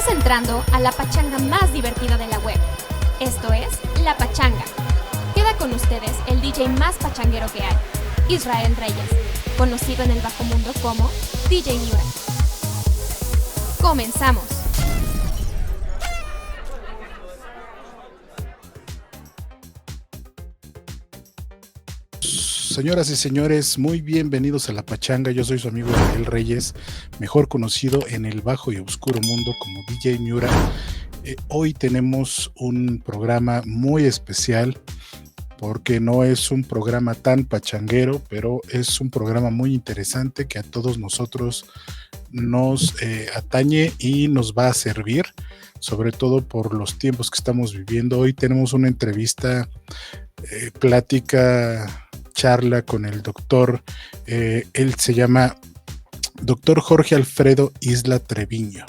Estás entrando a la pachanga más divertida de la web. Esto es La Pachanga. Queda con ustedes el DJ más pachanguero que hay, Israel Reyes, conocido en el bajo mundo como DJ Miura. Comenzamos. Señoras y señores, muy bienvenidos a La Pachanga. Yo soy su amigo Israel Reyes, mejor conocido en el bajo y oscuro mundo como DJ Miura. Hoy tenemos un programa muy especial porque no es un programa tan pachanguero, pero es un programa muy interesante que a todos nosotros nos atañe y nos va a servir, sobre todo por los tiempos que estamos viviendo. Hoy tenemos una entrevista, charla con el doctor, él se llama doctor Jorge Alfredo Isla Treviño.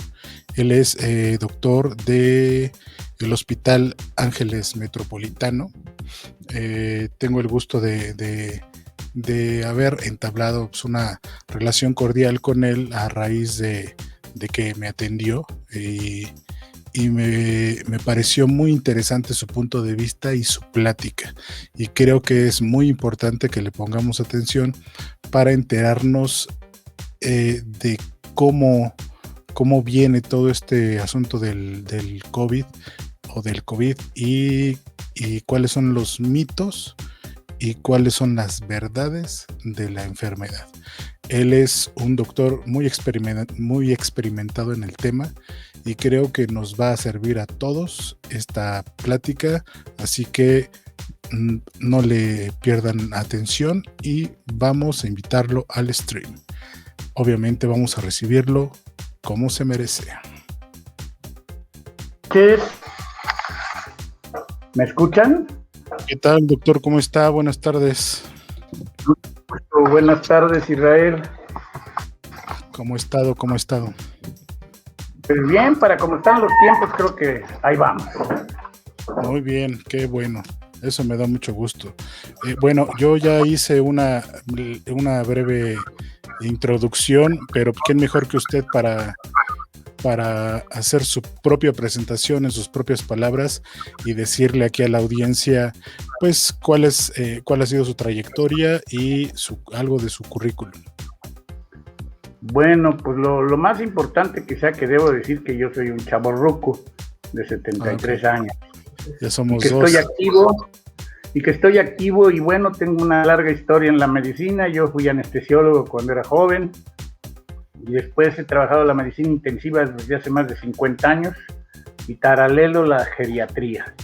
Él es doctor del Hospital Ángeles Metropolitano. Tengo el gusto de haber entablado pues, una relación cordial con él a raíz de que me atendió y me pareció muy interesante su punto de vista y su plática, y creo que es muy importante que le pongamos atención para enterarnos de cómo viene todo este asunto del COVID o del COVID y cuáles son los mitos y cuáles son las verdades de la enfermedad. Él es un doctor muy experimentado en el tema y creo que nos va a servir a todos esta plática, así que no le pierdan atención y vamos a invitarlo al stream. Obviamente vamos a recibirlo como se merece. ¿Qué es? ¿Me escuchan? ¿Qué tal, doctor? ¿Cómo está? Buenas tardes. Buenas tardes, Israel. ¿Cómo ha estado? Pues bien, para como están los tiempos, creo que ahí vamos. Muy bien, qué bueno. Eso me da mucho gusto. Bueno, yo ya hice una breve introducción, pero ¿quién mejor que usted para hacer su propia presentación en sus propias palabras y decirle aquí a la audiencia pues cuál ha sido su trayectoria y algo de su currículum? Bueno, pues lo más importante que debo decir que yo soy un chavorruco de 73 años. Ya somos que dos. Estoy activo y bueno, tengo una larga historia en la medicina. Yo fui anestesiólogo cuando era joven y después he trabajado la medicina intensiva desde hace más de 50 años y paralelo la geriatría.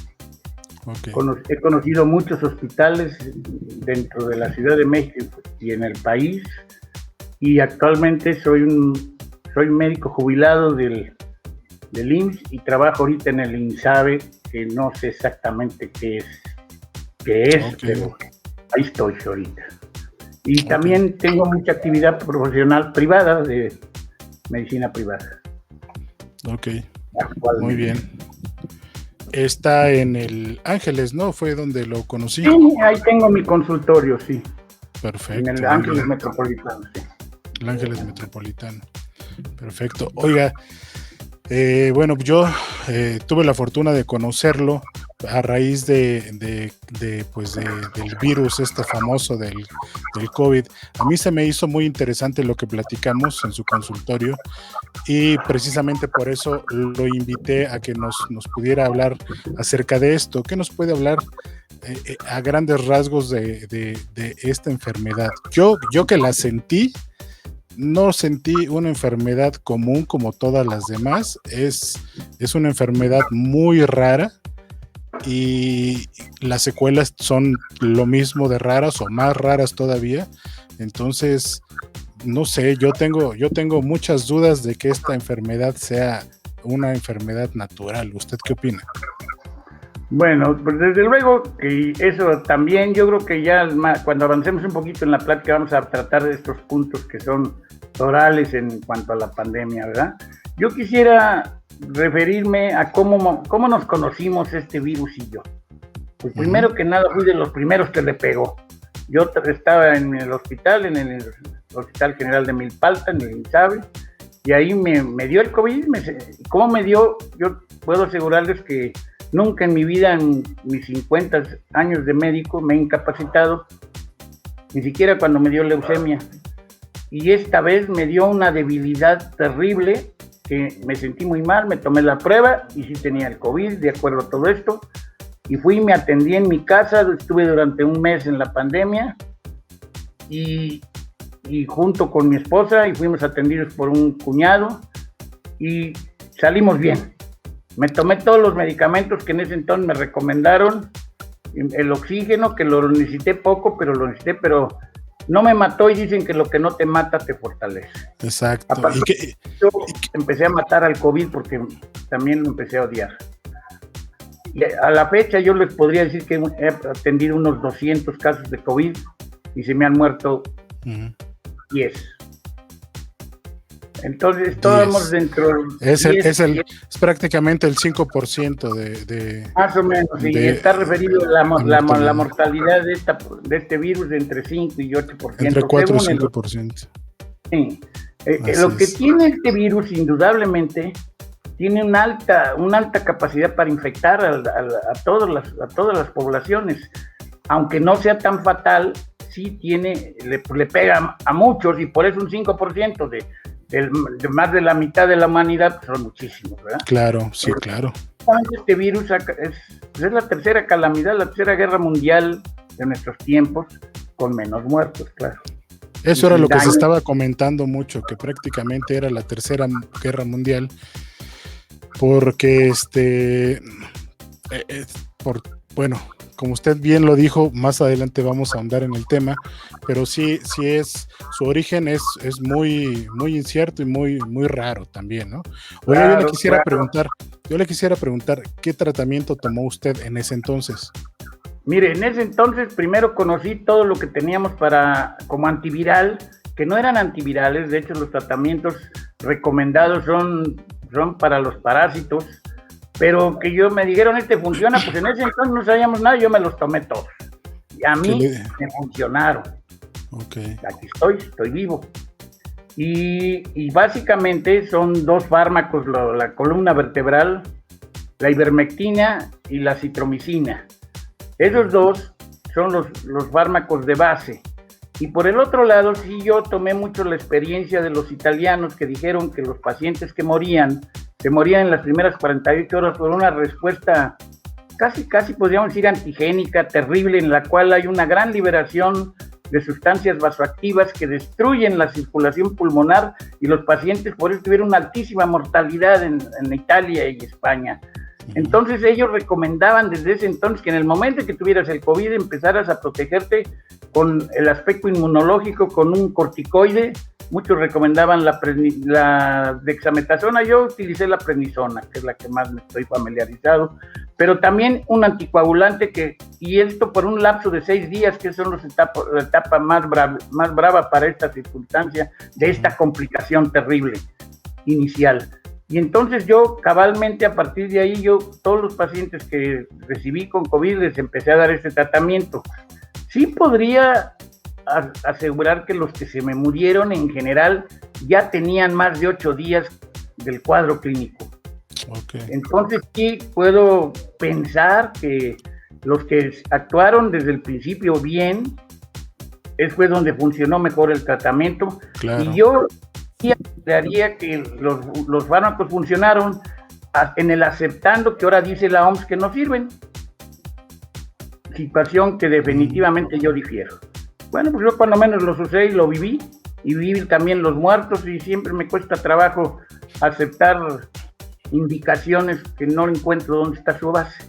Okay. He conocido muchos hospitales dentro de la Ciudad de México y en el país, y actualmente soy médico jubilado del IMSS y trabajo ahorita en el INSABE, que no sé exactamente qué es, okay, pero ahí estoy ahorita. Y también tengo mucha actividad profesional privada de medicina privada. Ok, muy bien. Está en el Ángeles, ¿no? Fue donde lo conocí. Sí, ahí tengo mi consultorio, sí. Perfecto. En el Ángeles Metropolitano, sí. El Ángeles Metropolitano. Perfecto. Oiga, bueno, yo tuve la fortuna de conocerlo a raíz del virus famoso del COVID. A mí se me hizo muy interesante lo que platicamos en su consultorio y precisamente por eso lo invité a que nos pudiera hablar acerca de esto. ¿Qué nos puede hablar a grandes rasgos de esta enfermedad? Yo que la sentí, no sentí una enfermedad común como todas las demás. Es una enfermedad muy rara y las secuelas son lo mismo de raras o más raras todavía. Entonces, no sé, yo tengo muchas dudas de que esta enfermedad sea una enfermedad natural. ¿Usted qué opina? Bueno, pues desde luego que eso también, yo creo que ya cuando avancemos un poquito en la plática vamos a tratar de estos puntos que son orales en cuanto a la pandemia, ¿verdad? Yo quisiera referirme a cómo nos conocimos este virus y yo. Pues primero que nada fui de los primeros que le pegó. Yo estaba en el Hospital General de Milpalta, en el INSABE, y ahí me dio el COVID. ¿Cómo me dio? Yo puedo asegurarles que nunca en mi vida, en mis 50 años de médico, me he incapacitado, ni siquiera cuando me dio leucemia. Y esta vez me dio una debilidad terrible, que me sentí muy mal, me tomé la prueba y sí tenía el COVID, de acuerdo a todo esto, y fui y me atendí en mi casa, estuve durante un mes en la pandemia, y junto con mi esposa, y fuimos atendidos por un cuñado, y salimos bien. Me tomé todos los medicamentos que en ese entonces me recomendaron, el oxígeno, que lo necesité poco, pero lo necesité, pero no me mató, y dicen que lo que no te mata te fortalece. Exacto. Yo empecé a matar al COVID porque también lo empecé a odiar. Y a la fecha yo les podría decir que he atendido unos 200 casos de COVID y se me han muerto 10. Entonces estábamos dentro. Es prácticamente el 5% de más o menos, y está referido a la mortalidad de este virus de entre 5 y 8%. Entre 4 y 5%. Sí. Lo que tiene este virus, indudablemente, tiene una alta capacidad para infectar a todas las poblaciones. Aunque no sea tan fatal, sí le pega a muchos, y por eso un 5% de más de la mitad de la humanidad son muchísimos, ¿verdad? Claro, sí, claro. Este virus es la tercera calamidad, la tercera guerra mundial de nuestros tiempos, con menos muertos, claro. Eso era lo que se estaba comentando mucho, que prácticamente era la tercera guerra mundial, porque bueno, como usted bien lo dijo, más adelante vamos a ahondar en el tema, pero sí es, su origen es muy, muy incierto y muy, muy raro también, ¿no? Oye, yo le quisiera preguntar, ¿qué tratamiento tomó usted en ese entonces? Mire, en ese entonces primero conocí todo lo que teníamos como antiviral, que no eran antivirales. De hecho los tratamientos recomendados son para los parásitos, pero que me dijeron, funciona, pues en ese entonces no sabíamos nada, yo me los tomé todos, y a mí me funcionaron. Okay. Aquí estoy vivo, y básicamente son dos fármacos, la columna vertebral, la ivermectina y la citromicina. Esos dos son los fármacos de base. Y por el otro lado, sí, yo tomé mucho la experiencia de los italianos, que dijeron que los pacientes que se morían en las primeras 48 horas por una respuesta casi podríamos decir antigénica, terrible, en la cual hay una gran liberación de sustancias vasoactivas que destruyen la circulación pulmonar, y los pacientes por eso tuvieron una altísima mortalidad en Italia y España. Entonces ellos recomendaban desde ese entonces que en el momento que tuvieras el COVID empezaras a protegerte con el aspecto inmunológico, con un corticoide. Muchos recomendaban la dexametasona, yo utilicé la prednisona, que es la que más me estoy familiarizado, pero también un anticoagulante, y esto por un lapso de 6 días, que son la etapa más brava para esta circunstancia, de esta complicación terrible inicial. Y entonces yo cabalmente, a partir de ahí, todos los pacientes que recibí con COVID les empecé a dar este tratamiento. Sí podría asegurar que los que se me murieron en general ya tenían más de 8 días del cuadro clínico. Okay. Entonces sí puedo pensar que los que actuaron desde el principio bien, fue donde funcionó mejor el tratamiento. Claro. Y yo daría que los fármacos funcionaron en el aceptando que ahora dice la OMS que no sirven. Situación que definitivamente yo difiero. Bueno, pues yo cuando menos los usé y lo viví, y viví también los muertos, y siempre me cuesta trabajo aceptar indicaciones que no encuentro dónde está su base.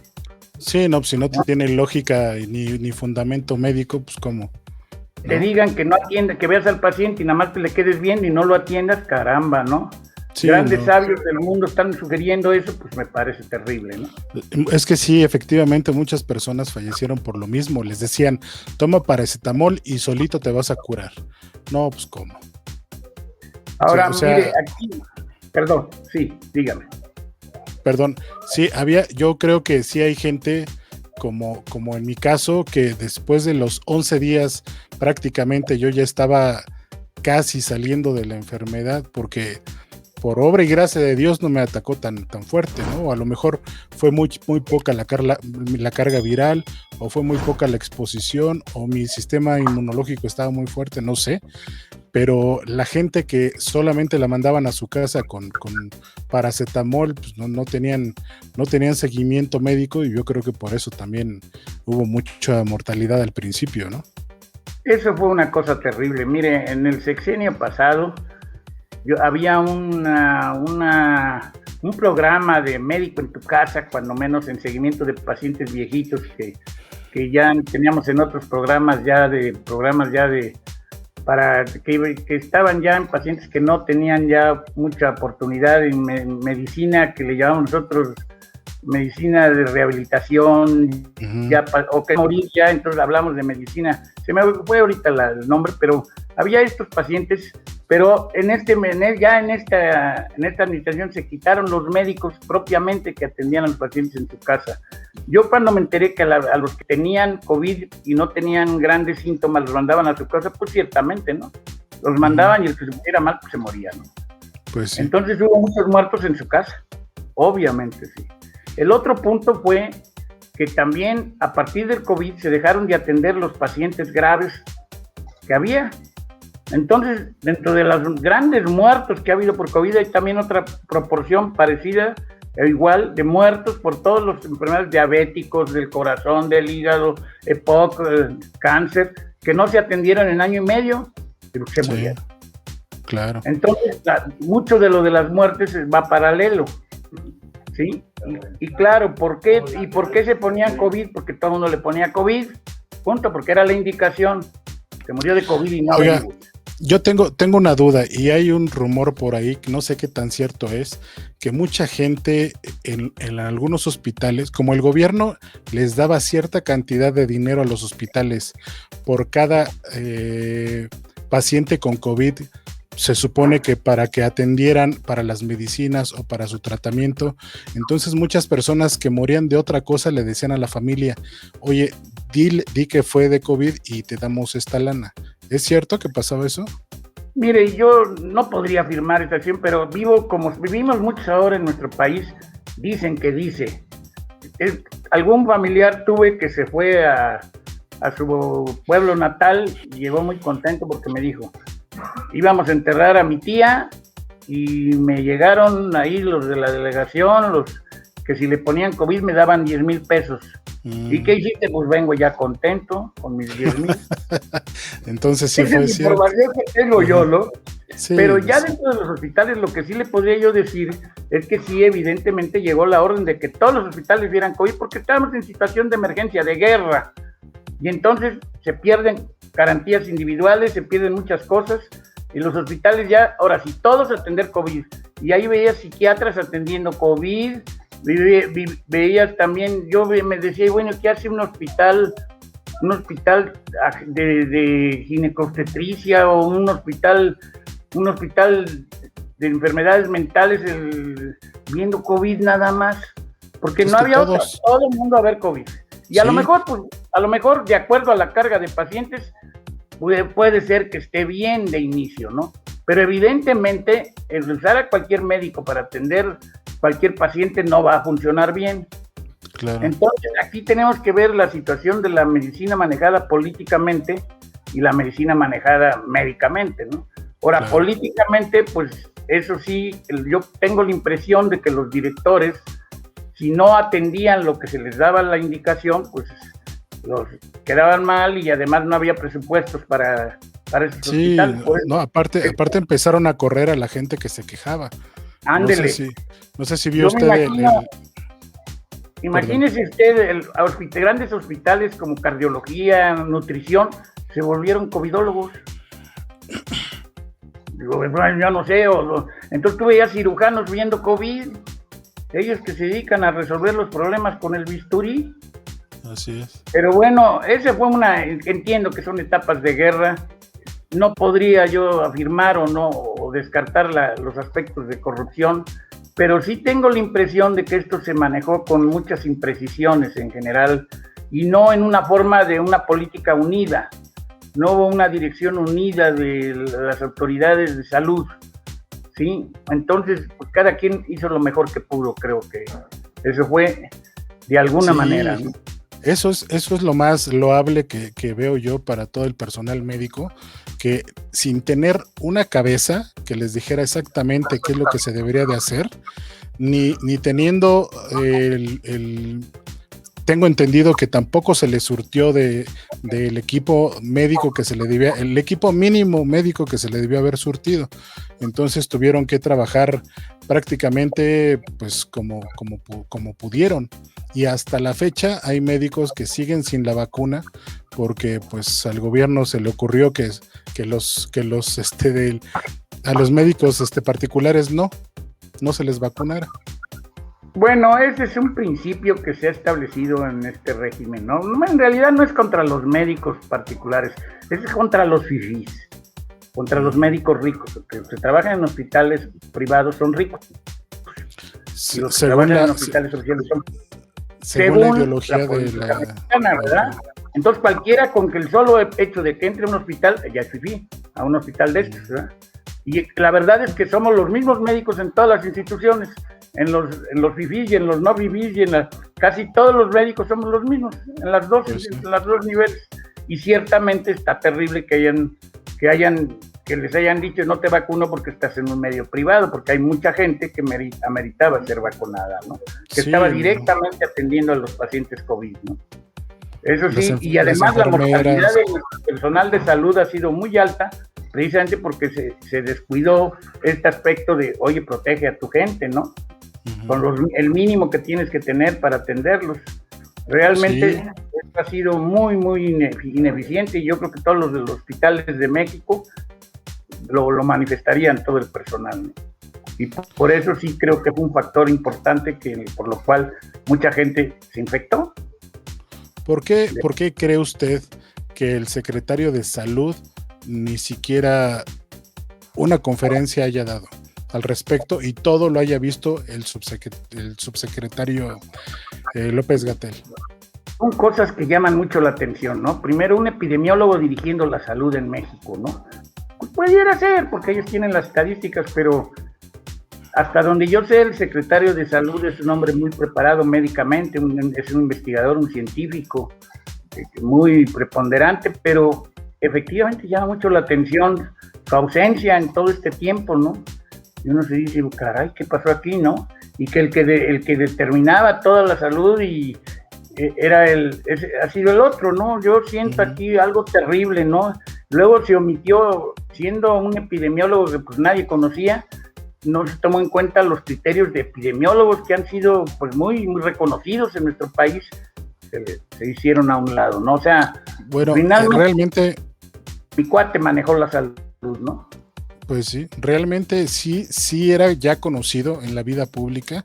Sí, no, si no tiene lógica ni fundamento médico, pues ¿cómo? Te digan que no atiendas, que veas al paciente y nada más te le quedes viendo y no lo atiendas, caramba, ¿no? Sí, grandes sabios del mundo están sugiriendo eso, pues me parece terrible, ¿no? Es que sí, efectivamente muchas personas fallecieron por lo mismo. Les decían, toma paracetamol y solito te vas a curar. No, pues ¿cómo? Ahora, mire, aquí, perdón, sí, dígame. Perdón, sí, yo creo que sí hay gente, como en mi caso, que después de los 11 días prácticamente yo ya estaba casi saliendo de la enfermedad, porque por obra y gracia de Dios no me atacó tan fuerte, ¿no? O a lo mejor fue muy poca la carga viral, o fue muy poca la exposición, o mi sistema inmunológico estaba muy fuerte, no sé. Pero la gente que solamente la mandaban a su casa con paracetamol, pues no tenían seguimiento médico, y yo creo que por eso también hubo mucha mortalidad al principio, ¿no? Eso fue una cosa terrible. Mire, en el sexenio pasado había un programa de médico en tu casa, cuando menos en seguimiento de pacientes viejitos que ya teníamos en otros programas para que estaban ya en pacientes que no tenían ya mucha oportunidad en medicina, que le llamamos nosotros medicina de rehabilitación, o que morir ya, entonces hablamos de medicina, se me fue ahorita el nombre, pero había estos pacientes, pero en esta administración se quitaron los médicos propiamente que atendían a los pacientes en su casa. Yo cuando me enteré que a los que tenían COVID y no tenían grandes síntomas los mandaban a su casa, pues ciertamente, ¿no? Los mandaban y el que se pusiera mal, pues se moría, ¿no? Pues sí. Entonces hubo muchos muertos en su casa, obviamente sí. El otro punto fue que también a partir del COVID se dejaron de atender los pacientes graves que había. Entonces, dentro de los grandes muertos que ha habido por COVID, hay también otra proporción parecida e igual de muertos por todas las enfermedades diabéticos, del corazón, del hígado, EPOC, cáncer, que no se atendieron en año y medio, pero se murieron. Claro. Entonces, mucho de lo de las muertes va paralelo, ¿sí? Y claro, ¿por qué se ponían COVID? Porque todo el mundo le ponía COVID, punto, porque era la indicación. Se murió de COVID y no. Oiga, yo tengo una duda, y hay un rumor por ahí, que no sé qué tan cierto es, que mucha gente en algunos hospitales, como el gobierno les daba cierta cantidad de dinero a los hospitales por cada paciente con COVID, se supone que para que atendieran para las medicinas o para su tratamiento, entonces muchas personas que morían de otra cosa le decían a la familia, oye, di que fue de COVID y te damos esta lana. ¿Es cierto que pasaba eso? Mire, yo no podría afirmar esta acción, pero como vivimos muchos ahora en nuestro país, dicen que dice. Algún familiar tuve que se fue a su pueblo natal y llegó muy contento porque me dijo, íbamos a enterrar a mi tía y me llegaron ahí los de la delegación, los que si le ponían COVID me daban 10,000 pesos. ¿Y qué hiciste? Pues vengo ya contento con mis 10,000. Entonces sí fue cierto. Esa es la información que tengo yo, ¿no? Sí, pero ya sí. Dentro de los hospitales lo que sí le podría yo decir es que sí, evidentemente llegó la orden de que todos los hospitales dieran COVID porque estábamos en situación de emergencia, de guerra, y entonces se pierden garantías individuales, se pierden muchas cosas, y los hospitales ya, ahora sí, todos atender COVID, y ahí veía psiquiatras atendiendo COVID, veías también, yo me decía, bueno, ¿qué hace un hospital de ginecobstetricia o un hospital de enfermedades mentales viendo COVID nada más? Porque no había todo el mundo a ver COVID. Y a lo mejor, de acuerdo a la carga de pacientes, puede ser que esté bien de inicio, ¿no? Pero evidentemente, el usar a cualquier médico para atender cualquier paciente no va a funcionar bien. Claro. Entonces, aquí tenemos que ver la situación de la medicina manejada políticamente y la medicina manejada médicamente, ¿no? Ahora, claro. Políticamente, pues, eso sí, yo tengo la impresión de que los directores, si no atendían lo que se les daba la indicación, pues, los quedaban mal y además no había presupuestos para esos hospitales. No, aparte empezaron a correr a la gente que se quejaba. Ándele. No sé si vio usted imagínese usted, grandes hospitales como cardiología, nutrición, se volvieron covidólogos. Digo, yo no sé, entonces tú veías cirujanos viendo COVID, ellos que se dedican a resolver los problemas con el bisturí. Así es. Pero bueno, entiendo que son etapas de guerra, no podría yo afirmar o descartar los aspectos de corrupción, pero sí tengo la impresión de que esto se manejó con muchas imprecisiones en general y no en una forma de una política unida. No hubo una dirección unida de las autoridades de salud. ¿sí? Entonces, pues cada quien hizo lo mejor que pudo, creo que eso fue de alguna manera, ¿no? Eso es lo más loable que veo yo para todo el personal médico, que sin tener una cabeza que les dijera exactamente qué es lo que se debería de hacer, ni teniendo tengo entendido que tampoco se le surtió del equipo médico que se le debía, el equipo mínimo médico que se le debió haber surtido. Entonces tuvieron que trabajar prácticamente pues como pudieron. Y hasta la fecha hay médicos que siguen sin la vacuna porque pues al gobierno se le ocurrió que a los médicos particulares no se les vacunara. Bueno, ese es un principio que se ha establecido en este régimen, ¿no? En realidad no es contra los médicos particulares, es contra los fifís, contra los médicos ricos, porque los que trabajan en hospitales privados son ricos. Y los que trabajan en hospitales sociales son según la ideología de la mexicana, ¿verdad? Entonces cualquiera con que el solo hecho de que entre a un hospital, ya es fifí, a un hospital de estos, ¿verdad? Y la verdad es que somos los mismos médicos en todas las instituciones, en los fifís y en los no fifís y casi todos los médicos somos los mismos, en las dos niveles. Y ciertamente está terrible que les hayan dicho no te vacuno porque estás en un medio privado, porque hay mucha gente que ameritaba ser vacunada, ¿no? Que estaba directamente atendiendo a los pacientes COVID, ¿no? Eso sí, y además la mortalidad del personal de salud ha sido muy alta, precisamente porque se descuidó este aspecto de, oye, protege a tu gente, ¿no? Uh-huh. Con el mínimo que tienes que tener para atenderlos. Realmente esto ha sido muy, muy ineficiente, y yo creo que todos los de los hospitales de México lo manifestarían todo el personal, ¿no? Y por eso sí creo que fue un factor importante por lo cual mucha gente se infectó. ¿Por qué cree usted que el secretario de Salud ni siquiera una conferencia haya dado al respecto y todo lo haya visto el subsecretario López-Gatell? Son cosas que llaman mucho la atención, ¿no? Primero, un epidemiólogo dirigiendo la salud en México, ¿no? Pues pudiera ser, porque ellos tienen las estadísticas, pero hasta donde yo sé, el secretario de Salud es un hombre muy preparado médicamente, es un investigador, un científico muy preponderante, pero efectivamente llama mucho la atención su ausencia en todo este tiempo, ¿no? Y uno se dice, caray, ¿qué pasó aquí, no? Y que el que determinaba toda la salud y ha sido el otro, ¿no? Yo siento aquí algo terrible, ¿no? Luego se omitió, siendo un epidemiólogo que pues nadie conocía, no se tomó en cuenta los criterios de epidemiólogos que han sido pues muy, muy reconocidos en nuestro país, se hicieron a un lado, ¿no? O sea, bueno, realmente mi cuate manejó la salud, ¿no? Pues sí, realmente sí era ya conocido en la vida pública,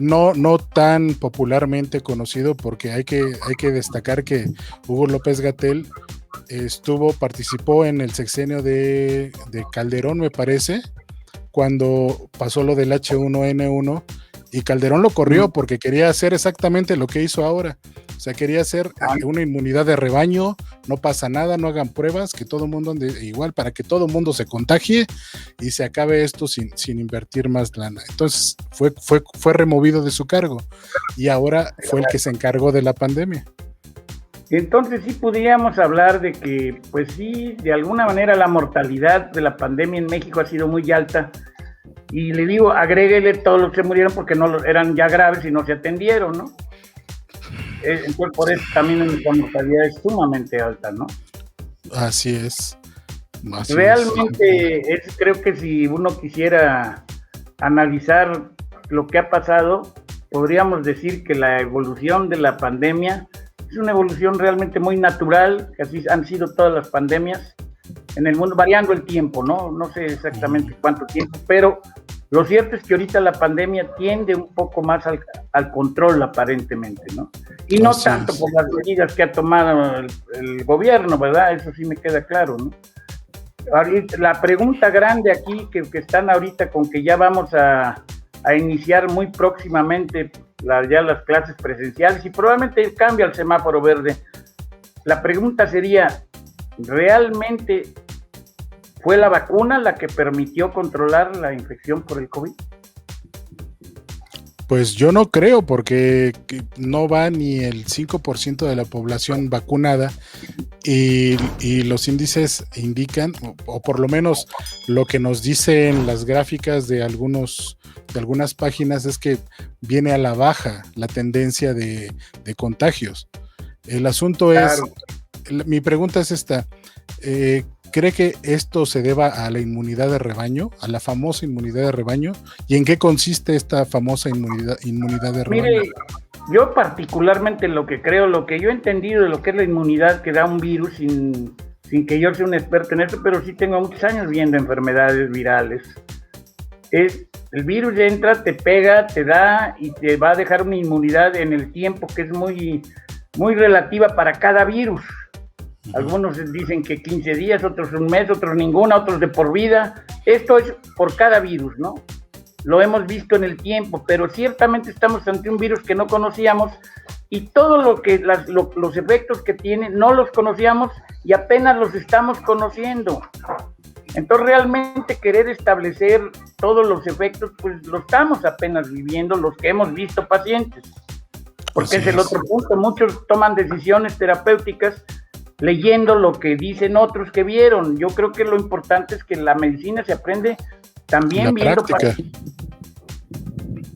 no tan popularmente conocido, porque hay que destacar que Hugo López-Gatell participó en el sexenio de Calderón, me parece, cuando pasó lo del H1N1, y Calderón lo corrió porque quería hacer exactamente lo que hizo ahora. O sea, quería hacer una inmunidad de rebaño, no pasa nada, no hagan pruebas, que todo el mundo ande igual, para que todo el mundo se contagie y se acabe esto sin invertir más lana. Entonces fue removido de su cargo y ahora fue el que se encargó de la pandemia. Entonces sí podríamos hablar de que, pues sí, de alguna manera la mortalidad de la pandemia en México ha sido muy alta. Y le digo, agréguele todos los que murieron porque eran ya graves y no se atendieron, ¿no? Entonces por eso también la mortalidad es sumamente alta, ¿no? Así es. Realmente creo que si uno quisiera analizar lo que ha pasado, podríamos decir que la evolución de la pandemia es una evolución realmente muy natural, que así han sido todas las pandemias en el mundo, variando el tiempo, ¿no? No sé exactamente cuánto tiempo, pero lo cierto es que ahorita la pandemia tiende un poco más al control, aparentemente, ¿no? Y no tanto por las medidas que ha tomado el gobierno, ¿verdad? Eso sí me queda claro, ¿no? Ahorita, la pregunta grande aquí, que están ahorita con que ya vamos a iniciar muy próximamente ya las clases presenciales y probablemente cambia el semáforo verde. La pregunta sería, ¿realmente ¿Fue la vacuna la que permitió controlar la infección por el COVID? Pues yo no creo, porque no va ni el 5% de la población vacunada y los índices indican, o por lo menos lo que nos dicen las gráficas de algunas páginas, es que viene a la baja la tendencia de contagios. El asunto Claro. mi pregunta es esta, ¿cree que esto se deba a la inmunidad de rebaño, a la famosa inmunidad de rebaño? ¿Y en qué consiste esta famosa inmunidad de rebaño? Mire, yo particularmente lo que creo, lo que yo he entendido de lo que es la inmunidad que da un virus, sin que yo sea un experto en esto, pero sí tengo muchos años viendo enfermedades virales, es el virus entra, te pega, te da y te va a dejar una inmunidad en el tiempo que es muy, muy relativa para cada virus. Algunos dicen que 15 días, otros un mes, otros ninguna, otros de por vida. Esto es por cada virus, ¿no? Lo hemos visto en el tiempo, pero ciertamente estamos ante un virus que no conocíamos y todo lo que los efectos que tiene no los conocíamos y apenas los estamos conociendo. Entonces realmente querer establecer todos los efectos, pues lo estamos apenas viviendo los que hemos visto pacientes. Porque es el otro punto, muchos toman decisiones terapéuticas leyendo lo que dicen otros que vieron. Yo creo que lo importante es que la medicina se aprende también la viendo práctica.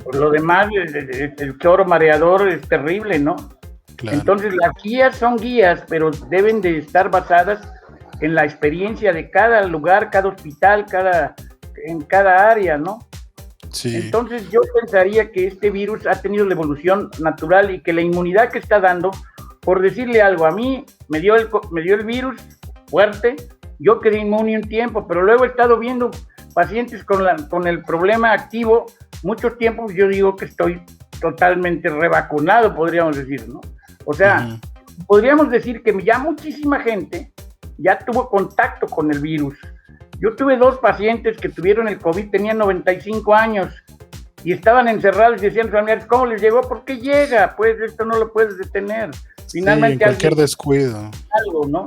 Por lo demás, el choro mareador es terrible, ¿no? Claro. Entonces las guías son guías, pero deben de estar basadas en la experiencia de cada lugar, cada hospital, en cada área, ¿no? Sí. Entonces yo pensaría que este virus ha tenido la evolución natural y que la inmunidad que está dando, por decirle algo, a mí me dio el virus fuerte, yo quedé inmune un tiempo, pero luego he estado viendo pacientes con el problema activo muchos tiempos. Yo digo que estoy totalmente revacunado, podríamos decir, ¿no? O sea, podríamos decir que ya muchísima gente ya tuvo contacto con el virus. Yo tuve 2 pacientes que tuvieron el COVID, tenían 95 años y estaban encerrados y decían los familiares, ¿cómo les llegó? ¿Por qué llega? Pues esto no lo puedes detener. Finalmente, sí, en cualquier descuido. Algo, ¿no?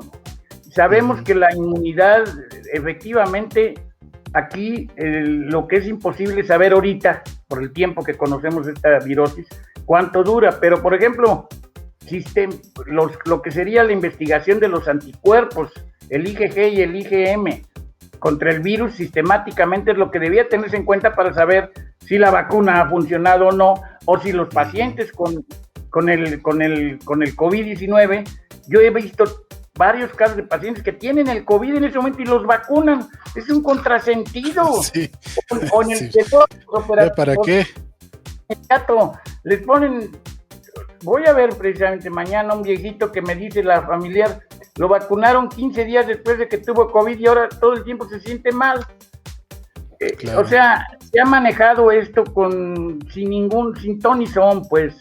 Sabemos que la inmunidad, efectivamente, aquí lo que es imposible saber ahorita, por el tiempo que conocemos esta virosis, cuánto dura, pero por ejemplo, lo que sería la investigación de los anticuerpos, el IgG y el IgM, contra el virus sistemáticamente es lo que debía tenerse en cuenta para saber si la vacuna ha funcionado o no, o si los pacientes con el COVID-19, yo he visto varios casos de pacientes que tienen el COVID en ese momento y los vacunan. Es un contrasentido. Sí. O en el Sí. ¿Para qué? Les ponen, voy a ver precisamente mañana un viejito que me dice la familiar, lo vacunaron 15 días después de que tuvo COVID y ahora todo el tiempo se siente mal. Claro. O sea, se ha manejado esto sin ton ni son, pues.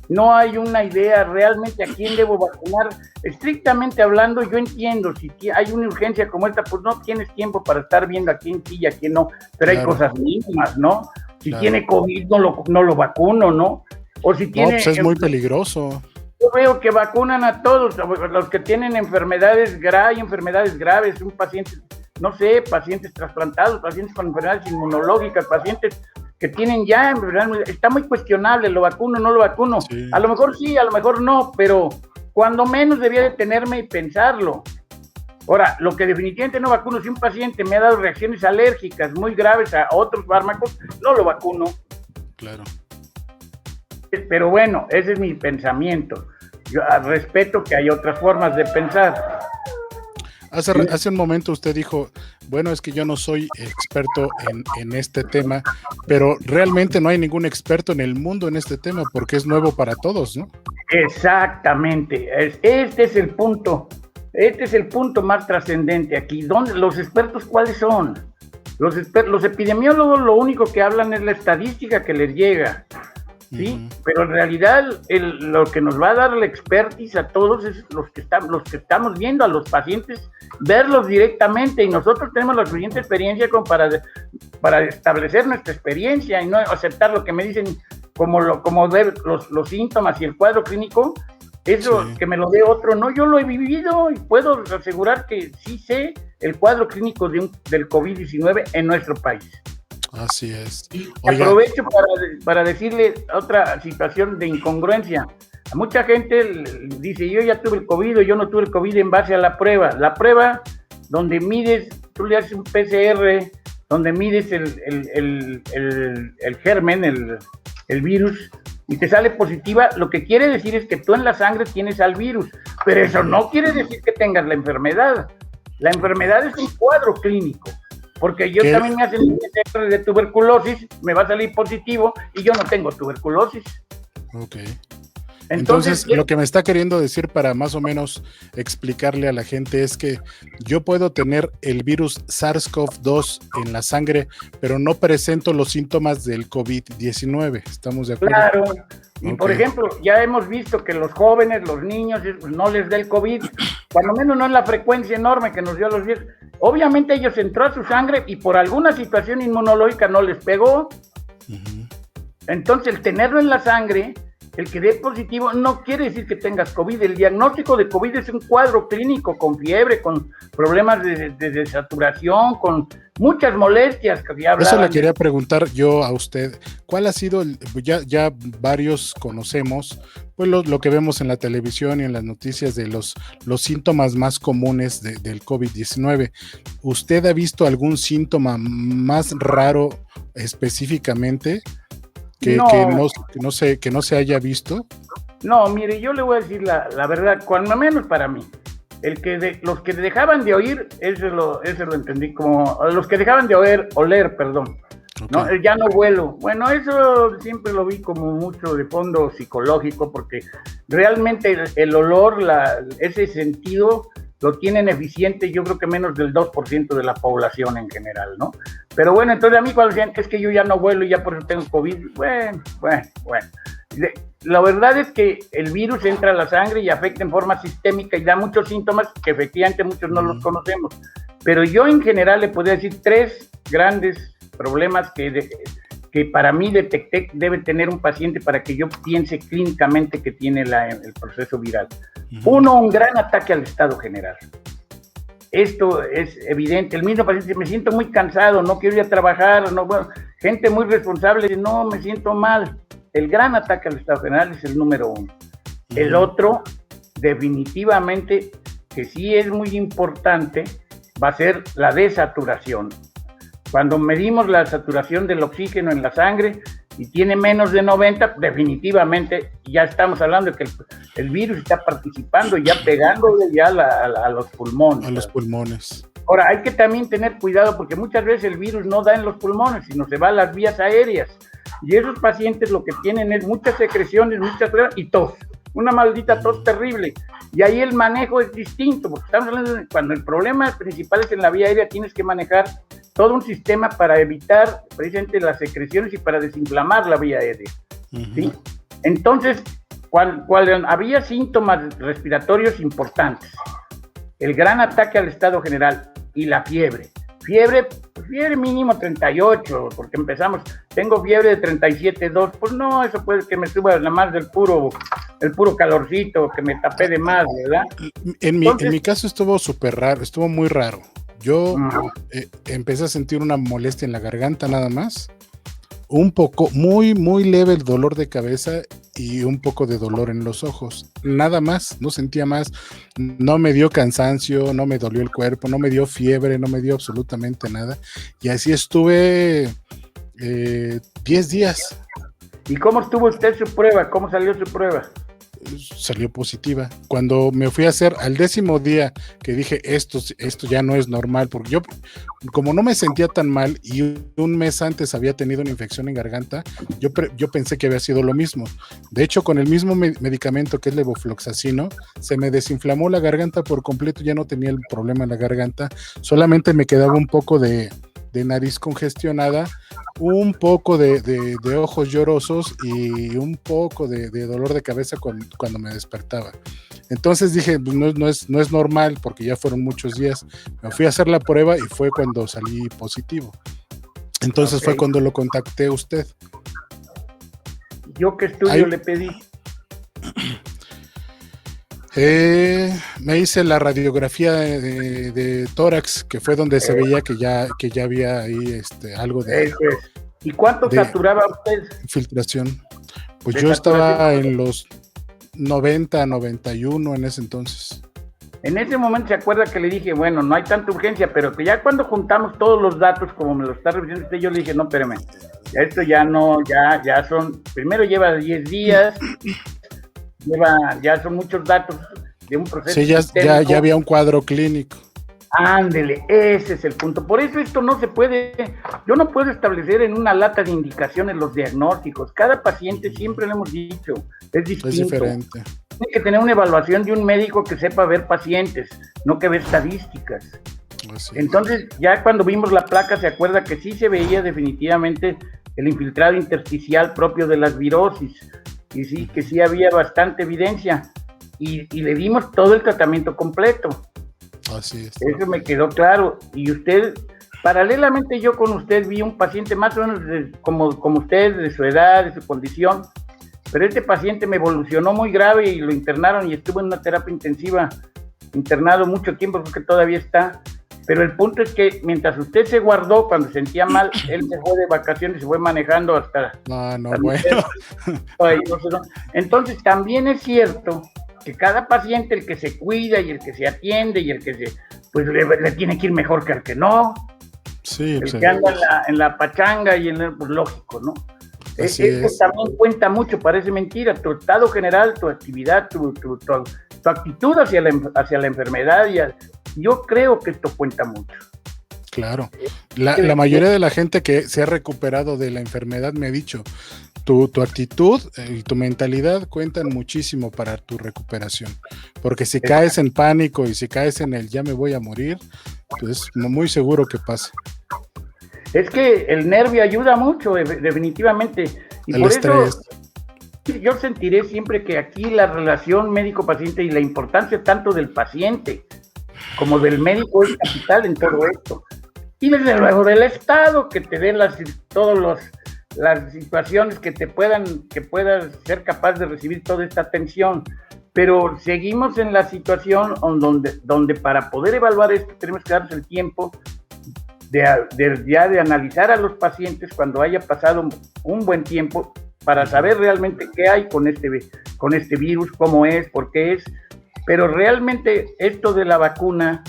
No hay una idea realmente a quién debo vacunar. Estrictamente hablando, yo entiendo, si hay una urgencia como esta, pues no tienes tiempo para estar viendo a quién sí y a quién no, pero hay cosas mínimas, ¿no? Si tiene COVID, no lo vacuno, ¿no? O si tiene... pues es muy peligroso. Yo veo que vacunan a todos, los que tienen enfermedades graves, un paciente, no sé, pacientes trasplantados, pacientes con enfermedades inmunológicas, pacientes que tienen ya enfermedades, está muy cuestionable, ¿lo vacuno o no lo vacuno? Sí. A lo mejor sí, a lo mejor no, pero cuando menos debía detenerme y pensarlo. Ahora, lo que definitivamente no vacuno, si un paciente me ha dado reacciones alérgicas muy graves a otros fármacos, no lo vacuno. Claro. Pero bueno, ese es mi pensamiento. Yo respeto que hay otras formas de pensar. Hace un momento usted dijo, bueno, es que yo no soy experto en este tema, pero realmente no hay ningún experto en el mundo en este tema porque es nuevo para todos, ¿no? Exactamente, este es el punto más trascendente aquí. ¿Los expertos cuáles son? Los epidemiólogos lo único que hablan es la estadística que les llega, ¿sí? Pero en realidad lo que nos va a dar la expertise a todos es los que estamos viendo a los pacientes, verlos directamente, y nosotros tenemos la suficiente experiencia como para establecer nuestra experiencia y no aceptar lo que me dicen como ver los síntomas y el cuadro clínico, eso sí. Que me lo dé otro, no, yo lo he vivido y puedo asegurar que sí sé el cuadro clínico del COVID-19 en nuestro país. Así es. Oiga. Aprovecho para decirle otra situación de incongruencia. A mucha gente dice, yo ya tuve el COVID o yo no tuve el COVID en base a la prueba. La prueba donde mides, tú le haces un PCR, donde mides el germen, el virus, y te sale positiva, lo que quiere decir es que tú en la sangre tienes al virus, pero eso no quiere decir que tengas la enfermedad. La enfermedad es un cuadro clínico, porque yo también me hacen un PCR de tuberculosis, me va a salir positivo y yo no tengo tuberculosis. Ok. Entonces, lo que me está queriendo decir para más o menos explicarle a la gente es que yo puedo tener el virus SARS-CoV-2 en la sangre, pero no presento los síntomas del COVID-19. ¿Estamos de acuerdo? Claro. Y por ejemplo, ya hemos visto que los jóvenes, los niños, no les da el COVID, cuando menos no en la frecuencia enorme que nos dio a los 10. Obviamente ellos entró a su sangre y por alguna situación inmunológica no les pegó. Uh-huh. Entonces, el tenerlo en la sangre, el que dé positivo no quiere decir que tengas COVID. El diagnóstico de COVID es un cuadro clínico con fiebre, con problemas de saturación, con muchas molestias que ya hablaban. Eso le quería preguntar yo a usted. ¿Cuál ha sido, ya varios conocemos, pues lo que vemos en la televisión y en las noticias de los síntomas más comunes del COVID-19? ¿Usted ha visto algún síntoma más raro específicamente? Que no se haya visto. No, mire, yo le voy a decir la verdad, cuando menos para mí. Los que dejaban de oír, eso lo entendí como, los que dejaban de oler, perdón. Okay. ¿No? Ya no vuelo. Bueno, eso siempre lo vi como mucho de fondo psicológico, porque realmente el olor, ese sentido, lo tienen eficiente, yo creo que menos del 2% de la población en general, ¿no? Pero bueno, entonces a mí cuando decían, es que yo ya no vuelo y ya por eso tengo COVID, bueno. La verdad es que el virus entra a la sangre y afecta en forma sistémica y da muchos síntomas que efectivamente muchos no los conocemos. Pero yo en general le podría decir 3 grandes problemas que para mí detecté debe tener un paciente para que yo piense clínicamente que tiene el proceso viral. Uh-huh. 1, un gran ataque al estado general. Esto es evidente. El mismo paciente dice, me siento muy cansado, no quiero ir a trabajar, gente muy responsable dice, no, me siento mal. El gran ataque al estado general es el número 1. Uh-huh. El otro, definitivamente, que sí es muy importante, va a ser la desaturación. Cuando medimos la saturación del oxígeno en la sangre y tiene menos de 90, definitivamente ya estamos hablando de que el virus está participando y ya pegándole ya a los pulmones. A los pulmones. Ahora, hay que también tener cuidado porque muchas veces el virus no da en los pulmones, sino se va a las vías aéreas. Y esos pacientes lo que tienen es muchas secreciones, y tos. Una maldita tos terrible. Y ahí el manejo es distinto, porque estamos hablando de cuando el problema principal es en la vía aérea, tienes que manejar todo un sistema para evitar precisamente las secreciones y para desinflamar la vía aérea. Uh-huh. ¿Sí? Entonces, cuando había síntomas respiratorios importantes, el gran ataque al estado general y la fiebre mínimo 38, porque empezamos, tengo fiebre de 37.2, pues no, eso puede que me suba nada más el puro calorcito, que me tapé de más, ¿verdad? En mi caso estuvo súper raro, estuvo muy raro. Yo empecé a sentir una molestia en la garganta nada más, un poco, muy, muy leve el dolor de cabeza y un poco de dolor en los ojos, nada más, no sentía más, no me dio cansancio, no me dolió el cuerpo, no me dio fiebre, no me dio absolutamente nada, y así estuve 10 días. ¿Y cómo estuvo usted su prueba? ¿Cómo salió su prueba? Salió positiva. Cuando me fui a hacer al 10º día, que dije esto ya no es normal, porque yo como no me sentía tan mal y un mes antes había tenido una infección en garganta, yo pensé que había sido lo mismo. De hecho, con el mismo medicamento que es levofloxacino, se me desinflamó la garganta por completo, ya no tenía el problema en la garganta, solamente me quedaba un poco de nariz congestionada, un poco de ojos llorosos y un poco de dolor de cabeza cuando me despertaba. Entonces dije, no es normal porque ya fueron muchos días. Me fui a hacer la prueba y fue cuando salí positivo. Entonces fue cuando lo contacté a usted. ¿Yo qué estudio le pedí? Me hice la radiografía de tórax, que fue donde se veía que ya había ahí algo Eso es. ¿Y cuánto de saturaba usted? infiltración. Pues De yo estaba saturación. en los 90, 91 en ese entonces. En ese momento se acuerda que le dije, bueno, no hay tanta urgencia, pero que ya cuando juntamos todos los datos, como me lo está revisando usted, yo le dije, no, espérame, ya esto ya no, ya son, primero lleva 10 días, ya son muchos datos de un proceso Sí, ya sistémico. había un cuadro clínico. Ándele, ese es el punto. Por eso esto no se puede, yo no puedo establecer en una lata de indicaciones los diagnósticos. Cada paciente, siempre lo hemos dicho, es distinto. Es diferente. Tiene que tener una evaluación de un médico que sepa ver pacientes, no que ve estadísticas. Así. Entonces, ya cuando vimos la placa, se acuerda que sí se veía definitivamente el infiltrado intersticial propio de las virosis, y sí, que sí había bastante evidencia, y le dimos todo el tratamiento completo. Así es. Eso me quedó claro. Y usted, paralelamente yo con usted vi un paciente más o menos como usted, de su edad, de su condición, pero este paciente me evolucionó muy grave y lo internaron y estuvo en una terapia intensiva, internado mucho tiempo, creo que todavía está. Pero el punto es que mientras usted se guardó cuando se sentía mal, él se fue de vacaciones y se fue manejando hasta... No, bueno. Entonces también es cierto que cada paciente, el que se cuida y el que se atiende y el que pues le tiene que ir mejor que al que no. Sí, el que anda en la pachanga y pues lógico, ¿no? Esto también cuenta mucho, parece mentira, tu estado general, tu actividad, tu actitud hacia la enfermedad, yo creo que esto cuenta mucho. Claro, la mayoría de la gente que se ha recuperado de la enfermedad me ha dicho, tu actitud y tu mentalidad cuentan muchísimo para tu recuperación, porque si caes en pánico y si caes en el ya me voy a morir, pues muy seguro que pase. Es que el nervio ayuda mucho, definitivamente, y el por estrés. eso yo sentiré siempre que aquí la relación médico-paciente y la importancia tanto del paciente como del médico es capital en todo esto. Y desde luego del Estado, que te dé todas las situaciones que puedas ser capaz de recibir toda esta atención. Pero seguimos en la situación donde para poder evaluar esto tenemos que darnos el tiempo de analizar a los pacientes cuando haya pasado un buen tiempo para saber realmente qué hay con este virus, cómo es, por qué es. Pero realmente esto de la vacuna,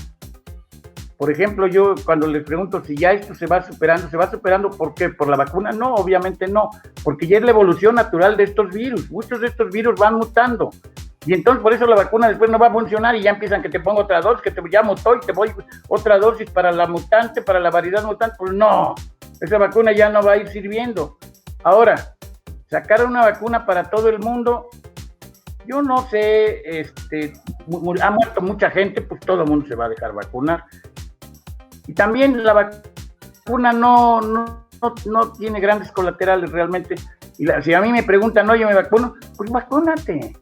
por ejemplo, yo cuando les pregunto si ya esto se va superando, ¿por qué? ¿Por la vacuna? No, obviamente no, porque ya es la evolución natural de estos virus. Muchos de estos virus van mutando. Y entonces por eso la vacuna después no va a funcionar y ya empiezan que te pongo otra dosis, que ya mutó y te voy otra dosis para la mutante, para la variedad mutante. Pues no, esa vacuna ya no va a ir sirviendo. Ahora, sacar una vacuna para todo el mundo, yo no sé, ha muerto mucha gente, pues todo el mundo se va a dejar vacunar. Y también la vacuna no tiene grandes colaterales realmente. Y si a mí me preguntan, oye, ¿me vacuno? Pues vacúnate.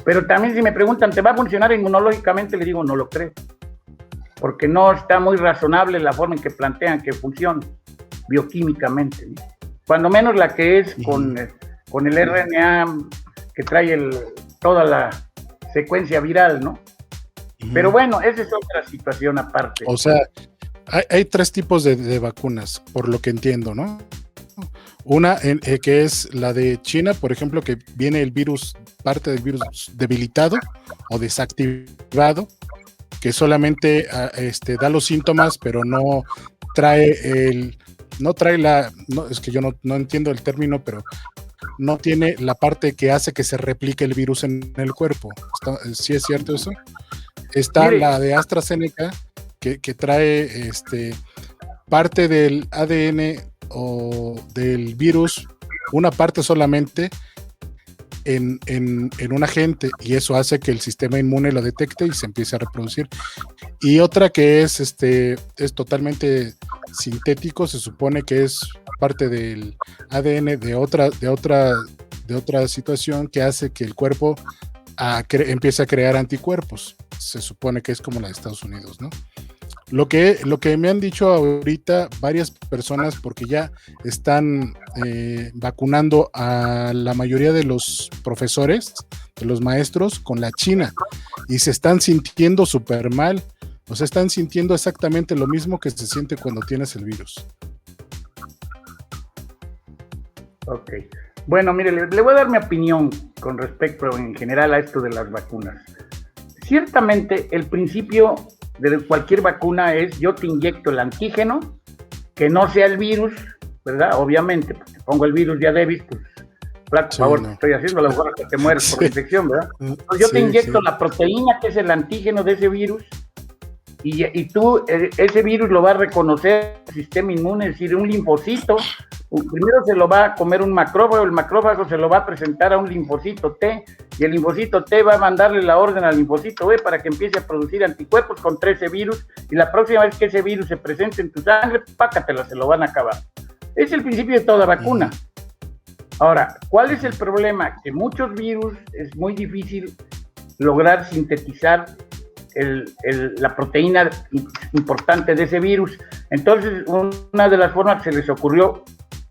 Pero también si me preguntan, ¿te va a funcionar inmunológicamente? Le digo, no lo creo. Porque no está muy razonable la forma en que plantean que funcione bioquímicamente, ¿no? Cuando menos la que es con el RNA que trae toda la secuencia viral, ¿no? Pero bueno, esa es otra situación aparte. O sea, hay tres tipos de vacunas, por lo que entiendo, ¿no? Una que es la de China, por ejemplo, que viene el virus, parte del virus debilitado o desactivado, que solamente da los síntomas, pero no trae es que yo no entiendo el término, pero no tiene la parte que hace que se replique el virus en el cuerpo. ¿Sí es cierto eso? Está la de AstraZeneca, que trae parte del ADN o del virus, una parte solamente en un agente, y eso hace que el sistema inmune lo detecte y se empiece a reproducir. Y otra que es totalmente sintético, se supone que es parte del ADN de otra situación que hace que el cuerpo empiece a crear anticuerpos. Se supone que es como la de Estados Unidos, ¿no? Lo que me han dicho ahorita varias personas, porque ya están vacunando a la mayoría de los profesores de los maestros con la China y se están sintiendo súper mal. O sea, están sintiendo exactamente lo mismo que se siente cuando tienes el virus. Ok. Bueno, mire, le voy a dar mi opinión con respecto en general a esto de las vacunas. Ciertamente, el principio de cualquier vacuna es: yo te inyecto el antígeno, que no sea el virus, ¿verdad? Obviamente, pues te pongo el virus ya débil, pues, flaco favor, no. Te estoy haciendo, a lo mejor hasta te mueres por infección, ¿verdad? Entonces yo te inyecto la proteína, que es el antígeno de ese virus, y tú, ese virus lo va a reconocer el sistema inmune, es decir, un linfocito. Primero se lo va a comer un macrófago, el macrófago se lo va a presentar a un linfocito T, y el linfocito T va a mandarle la orden al linfocito B para que empiece a producir anticuerpos contra ese virus, y la próxima vez que ese virus se presente en tu sangre, pácatela, se lo van a acabar. Es el principio de toda vacuna. Ahora, ¿cuál es el problema? Que muchos virus es muy difícil lograr sintetizar la proteína importante de ese virus. Entonces, una de las formas que se les ocurrió,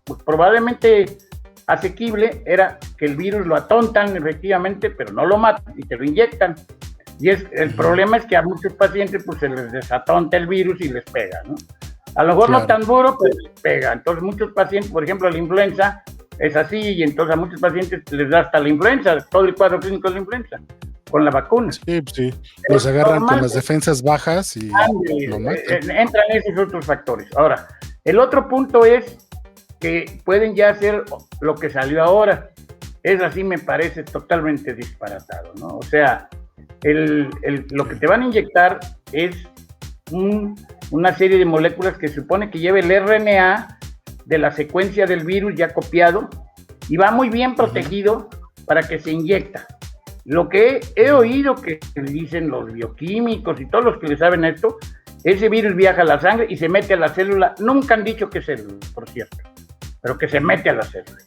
pues, probablemente asequible, era que el virus lo atontan efectivamente, pero no lo matan y te lo inyectan. Y el problema es que a muchos pacientes pues se les desatonta el virus y les pega, ¿no? A lo mejor no tan duro, pero les pega. Entonces muchos pacientes, por ejemplo, la influenza es así, y entonces a muchos pacientes les da hasta la influenza, todo el cuadro clínico de la influenza, con la vacuna. Sí, sí. Los agarran con las defensas bajas y lo matan. Entran esos otros factores. Ahora, el otro punto es que pueden ya hacer lo que salió ahora. Es así, me parece totalmente disparatado, ¿no? O sea, lo que te van a inyectar es una serie de moléculas que supone que lleva el RNA de la secuencia del virus ya copiado y va muy bien protegido para que se inyecta. Lo que he oído que dicen los bioquímicos y todos los que le saben esto, ese virus viaja a la sangre y se mete a la célula. Nunca han dicho qué célula, por cierto, pero que se mete a la célula.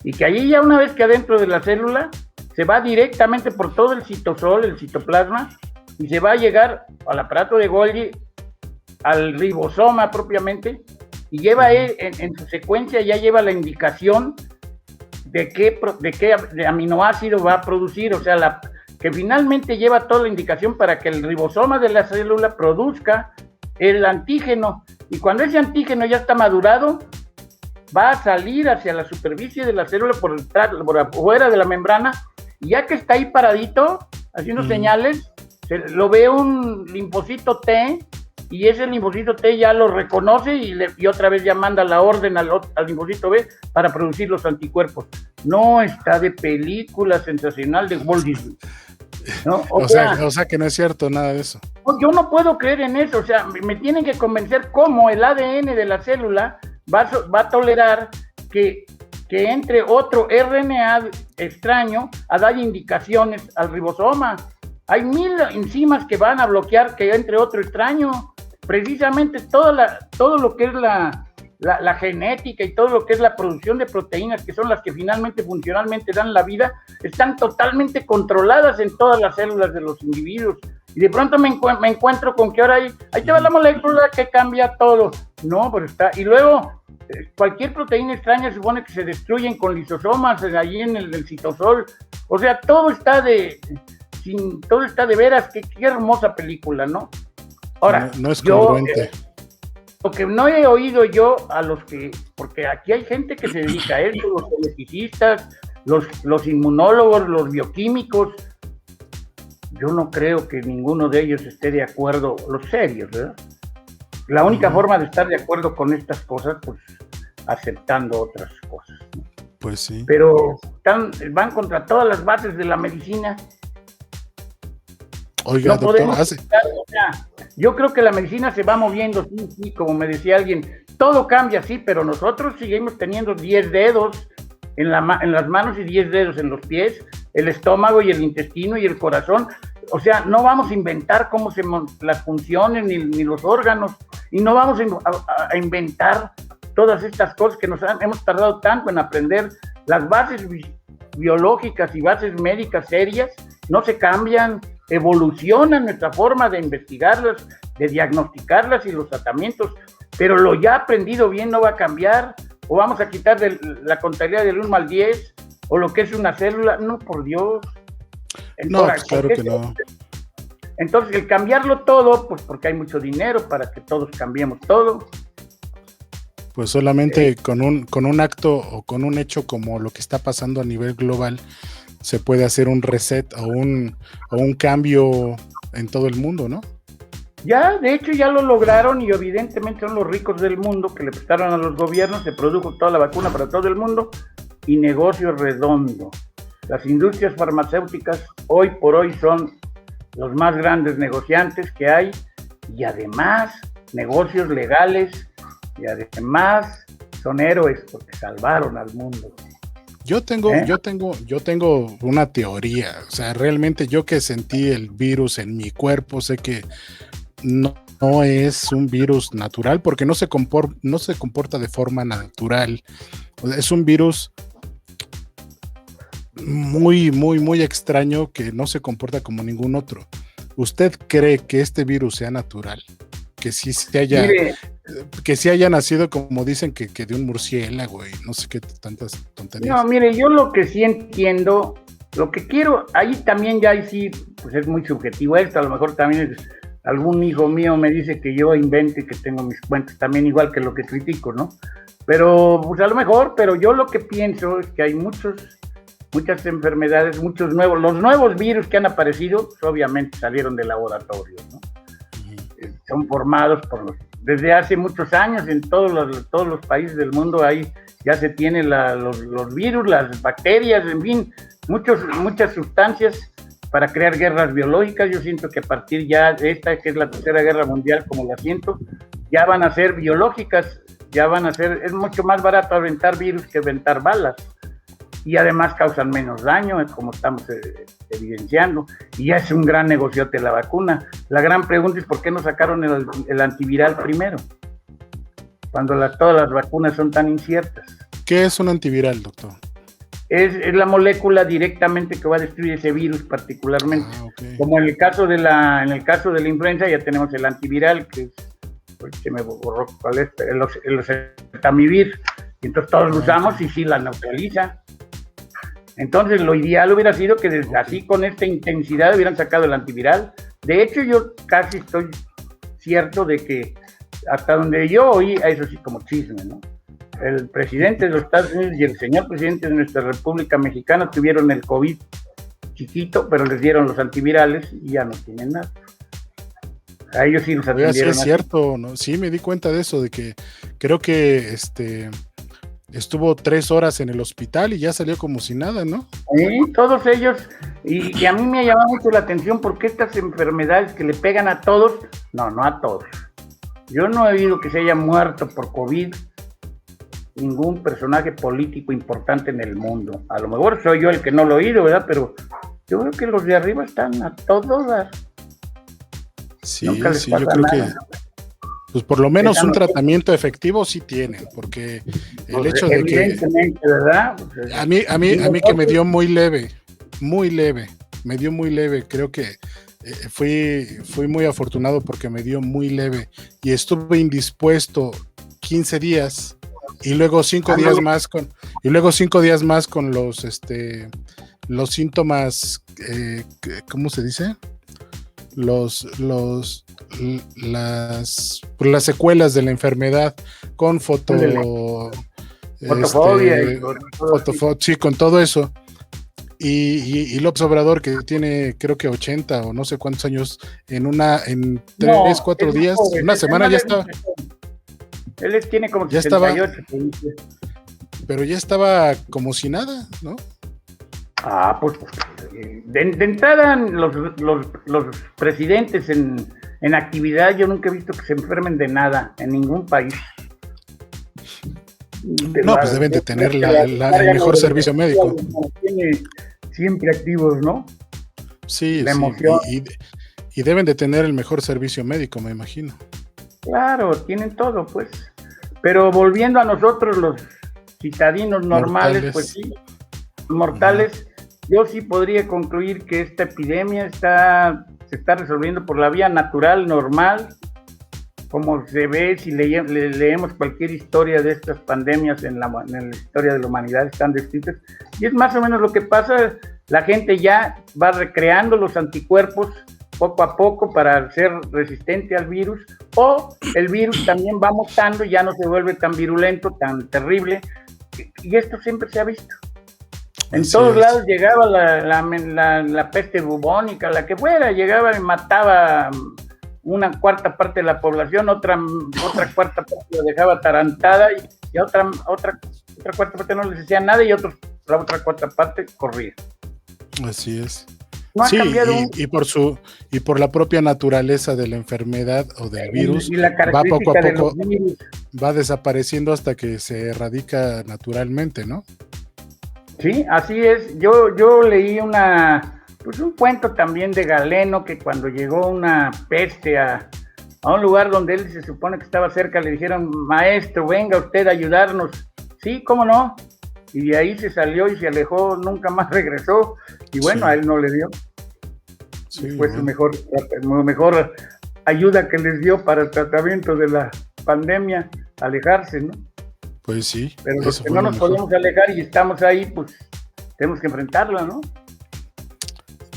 Y que allí ya una vez que adentro de la célula se va directamente por todo el citosol, el citoplasma, y se va a llegar al aparato de Golgi, al ribosoma propiamente, y lleva en su secuencia, ya lleva la indicación de qué aminoácido va a producir, o sea, que finalmente lleva toda la indicación para que el ribosoma de la célula produzca el antígeno, y cuando ese antígeno ya está madurado, va a salir hacia la superficie de la célula por afuera de la membrana, y ya que está ahí paradito, haciendo señales, lo ve un linfocito T, y ese linfocito T ya lo reconoce y otra vez ya manda la orden al linfocito B para producir los anticuerpos. No, está de película sensacional de Walt Disney, ¿no? O sea que no es cierto nada de eso. Yo no puedo creer en eso, o sea, me tienen que convencer cómo el ADN de la célula va a tolerar que entre otro RNA extraño a dar indicaciones al ribosoma. Hay 1000 enzimas que van a bloquear que entre otro extraño. Precisamente todo lo que es la genética y todo lo que es la producción de proteínas, que son las que finalmente funcionalmente dan la vida, están totalmente controladas en todas las células de los individuos. Y de pronto me encuentro con que ahora ahí te va la molécula que cambia todo. No, pero está. Y luego, cualquier proteína extraña se supone que se destruyen con lisosomas allí en el citosol. O sea, todo está de veras, qué hermosa película, ¿no? Ahora, no es congruente. Lo que no he oído yo a los que, porque aquí hay gente que se dedica a eso, los geneticistas, los inmunólogos, los bioquímicos, yo no creo que ninguno de ellos esté de acuerdo, los serios, ¿verdad? La única forma de estar de acuerdo con estas cosas, pues aceptando otras cosas, ¿no? Pues sí. Pero van contra todas las bases de la medicina. Oiga, no doctor, yo creo que la medicina se va moviendo, sí, como me decía alguien, todo cambia, sí, pero nosotros seguimos teniendo 10 dedos en las manos y 10 dedos en los pies, el estómago y el intestino y el corazón. O sea, no vamos a inventar cómo las funciones ni los órganos, y no vamos a inventar todas estas cosas que hemos tardado tanto en aprender. Las bases biológicas y bases médicas serias no se cambian, evoluciona nuestra forma de investigarlas, de diagnosticarlas y los tratamientos, pero lo ya aprendido bien no va a cambiar, o vamos a quitar la contabilidad del 1 al 10, o lo que es una célula. No, por Dios. No, pues claro que no. Entonces, el cambiarlo todo, pues porque hay mucho dinero para que todos cambiemos todo. Pues solamente con un acto o con un hecho como lo que está pasando a nivel global se puede hacer un reset o un cambio en todo el mundo, ¿no? Ya, de hecho, ya lo lograron y evidentemente son los ricos del mundo que le prestaron a los gobiernos, se produjo toda la vacuna para todo el mundo y negocio redondo. Las industrias farmacéuticas hoy por hoy son los más grandes negociantes que hay y además negocios legales y además son héroes porque salvaron al mundo. Yo tengo una teoría, o sea, realmente yo que sentí el virus en mi cuerpo, sé que no es un virus natural porque no se comporta de forma natural. Es un virus muy, muy, muy extraño que no se comporta como ningún otro. ¿Usted cree que este virus sea natural? Que sí haya nacido, como dicen, que de un murciélago y no sé qué tantas tonterías. No, mire, yo lo que sí entiendo, lo que quiero, ahí también ya sí, pues es muy subjetivo esto, a lo mejor también algún hijo mío me dice que yo invento y que tengo mis cuentas también igual que lo que critico, ¿no? Pero, pues a lo mejor, pero yo lo que pienso es que hay muchas enfermedades, los nuevos virus que han aparecido, pues, obviamente salieron de laboratorios, ¿no? Son formados desde hace muchos años en todos los países del mundo ya se tienen los virus, las bacterias, en fin, muchas sustancias para crear guerras biológicas. Yo siento que a partir ya de esta, que es la tercera guerra mundial, como la siento, ya van a ser biológicas, es mucho más barato aventar virus que aventar balas. Y además causan menos daño, como estamos evidenciando, y ya es un gran negociote la vacuna. La gran pregunta es ¿por qué no sacaron el antiviral primero? Cuando todas las vacunas son tan inciertas. ¿Qué es un antiviral, doctor? Es la molécula directamente que va a destruir ese virus particularmente. Okay. Como en el caso de la influenza ya tenemos el antiviral, que es, pues, se me borró cuál es, el oseltamivir, y entonces todos lo usamos y sí la neutraliza. Entonces lo ideal hubiera sido que así con esta intensidad hubieran sacado el antiviral. De hecho, yo casi estoy cierto de que hasta donde yo oí, eso sí como chisme, ¿no? El presidente de los Estados Unidos y el señor presidente de nuestra República Mexicana tuvieron el COVID chiquito, pero les dieron los antivirales y ya no tienen nada. A ellos sí los atendieron. Sí, es cierto, ¿no? Sí, me di cuenta de eso, de que creo que estuvo 3 horas en el hospital y ya salió como si nada, ¿no? Sí, todos ellos, y a mí me ha llamado mucho la atención porque estas enfermedades que le pegan a todos, no a todos. Yo no he oído que se haya muerto por COVID ningún personaje político importante en el mundo. A lo mejor soy yo el que no lo he oído, ¿verdad? Pero yo creo que los de arriba están a todas. Sí, yo creo que pues por lo menos un tratamiento efectivo sí tienen, porque el hecho de que ¿verdad? a mí que me dio muy leve, me dio muy leve, creo que fui muy afortunado porque me dio muy leve y estuve indispuesto 15 días y luego 5 días más con los síntomas, ¿cómo se dice? Las secuelas de la enfermedad con fotofobia sí, con todo eso y López Obrador, que tiene creo que 80 o no sé cuántos años, en 3-4 días, joven, una semana ya estaba. Él tiene como 68. Pero ya estaba como si nada, ¿no? Pues de entrada los presidentes en actividad, yo nunca he visto que se enfermen de nada en ningún país. No, pues deben de tener el mejor servicio médico. Tiene siempre activos, ¿no? Sí, sí. Y deben de tener el mejor servicio médico, me imagino. Claro, tienen todo, pues. Pero volviendo a nosotros, los citadinos normales, pues sí, mortales, yo sí podría concluir que esta epidemia se está resolviendo por la vía natural, normal, como se ve si leemos cualquier historia de estas pandemias en la historia de la humanidad, están descritas, y es más o menos lo que pasa. la gente ya va recreando los anticuerpos poco a poco para ser resistente al virus, o el virus también va mutando y ya no se vuelve tan virulento, tan terrible, y esto siempre se ha visto. En Así todos es. lados llegaba la peste bubónica, la que fuera, llegaba y mataba una cuarta parte de la población, otra cuarta parte la dejaba atarantada, y otra cuarta parte no les decía nada, y la otra cuarta parte corría. Así es. No ha Sí, cambiado y por la propia naturaleza de la enfermedad o del virus, y la va poco a característica de poco, los virus. va desapareciendo hasta que se erradica naturalmente, ¿no? Sí, así es. Yo leí un cuento también de Galeno, que cuando llegó una peste a un lugar donde él se supone que estaba cerca, le dijeron: maestro, venga usted a ayudarnos. Sí, ¿cómo no? Y de ahí se salió y se alejó, nunca más regresó, y bueno, Sí. a él no le dio. Sí, Fue su mejor ayuda que les dio para el tratamiento de la pandemia, alejarse, ¿no? pues sí. Pero los eso que fue no lo nos mejor. podemos alejar y estamos ahí, pues tenemos que enfrentarla, ¿no?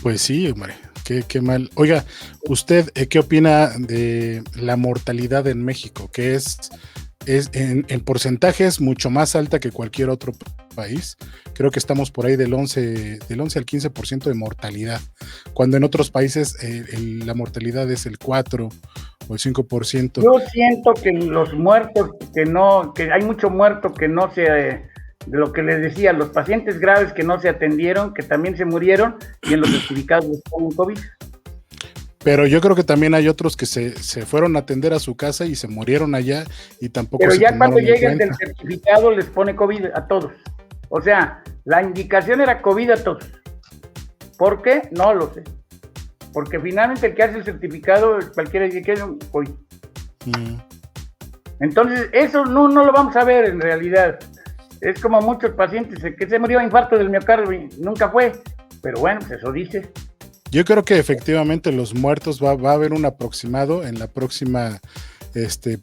Pues sí, hombre, qué mal. Oiga, ¿usted qué opina de la mortalidad en México? Que es en porcentajes mucho más alta que cualquier otro país. Creo que estamos por ahí del 11 al 15% de mortalidad, cuando en otros países la mortalidad es el 4 o el 5%. Yo siento que los muertos, que hay mucho muerto que no se, de lo que les decía, los pacientes graves que no se atendieron, que también se murieron, y en los certificados les ponen COVID. Pero yo creo que también hay otros que se fueron a atender a su casa y se murieron allá y tampoco Pero se ya cuando tomaron en lleguen del cuenta. certificado les pone COVID a todos. O sea, la indicación era COVID a todos. ¿Por qué? No lo sé. Porque finalmente el que hace el certificado, cualquiera dice que es un COVID. Entonces, eso no lo vamos a ver en realidad. Es como muchos pacientes que se murió de infarto del miocardio y nunca fue. Pero bueno, pues eso dice. Yo creo que efectivamente los muertos va a haber un aproximado en la próxima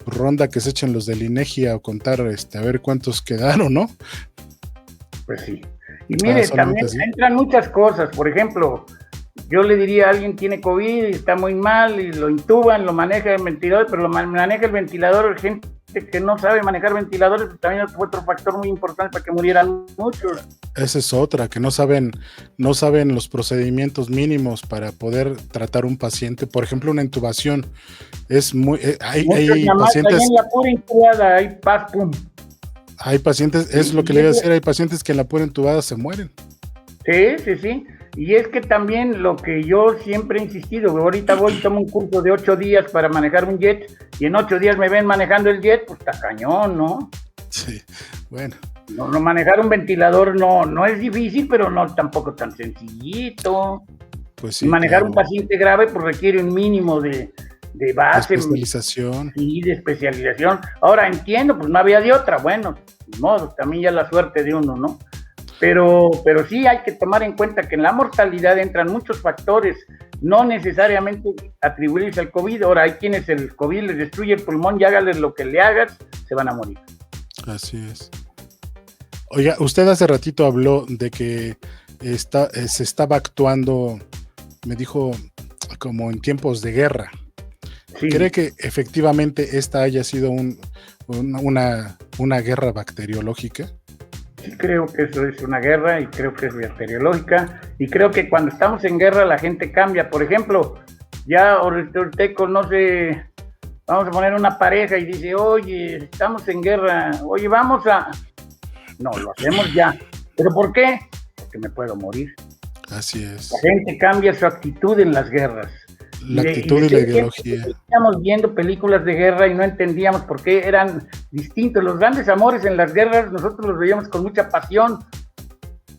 ronda que se echen los del INEGI a contar a ver cuántos quedaron, ¿no? Pues sí. Y mire, también entran muchas cosas. Por ejemplo, yo le diría a alguien tiene COVID y está muy mal y lo intuban, lo maneja el ventilador, pero lo maneja el ventilador gente que no sabe manejar ventiladores, también fue otro factor muy importante para que murieran muchos. Esa es otra, que no saben los procedimientos mínimos para poder tratar un paciente. Por ejemplo, una intubación es muy... hay pacientes... Ahí en la pura intubada, hay paz, pum. Hay pacientes, es lo que le iba a decir, hay pacientes que en la pura intubada se mueren. Sí. Y es que también lo que yo siempre he insistido, ahorita voy y tomo un curso de 8 días para manejar un jet, y en 8 días me ven manejando el jet, pues está cañón, ¿no? Sí, bueno. No, manejar un ventilador no es difícil, pero no tampoco tan sencillito. Pues sí, y manejar un paciente grave pues requiere un mínimo de base. De especialización. Sí, de especialización. Ahora entiendo, pues no había de otra, bueno, de modo, también ya la suerte de uno, ¿no? Pero sí hay que tomar en cuenta que en la mortalidad entran muchos factores, no necesariamente atribuirse al COVID. Ahora hay quienes el COVID les destruye el pulmón y hágales lo que le hagas, se van a morir. Así es. Oiga, usted hace ratito habló de que se estaba actuando, me dijo, como en tiempos de guerra. Sí. ¿Cree que efectivamente esta haya sido una guerra bacteriológica? Sí, creo que eso es una guerra y creo que es bacteriológica, y creo que cuando estamos en guerra la gente cambia. Por ejemplo, ya usted conoce, vamos a poner una pareja y dice, oye, estamos en guerra, oye, vamos a... No, lo hacemos ya. ¿Pero por qué? Porque me puedo morir. Así es. La gente cambia su actitud en las guerras. La actitud y la ideología. Estábamos viendo películas de guerra y no entendíamos por qué eran distintos. Los grandes amores en las guerras nosotros los veíamos con mucha pasión.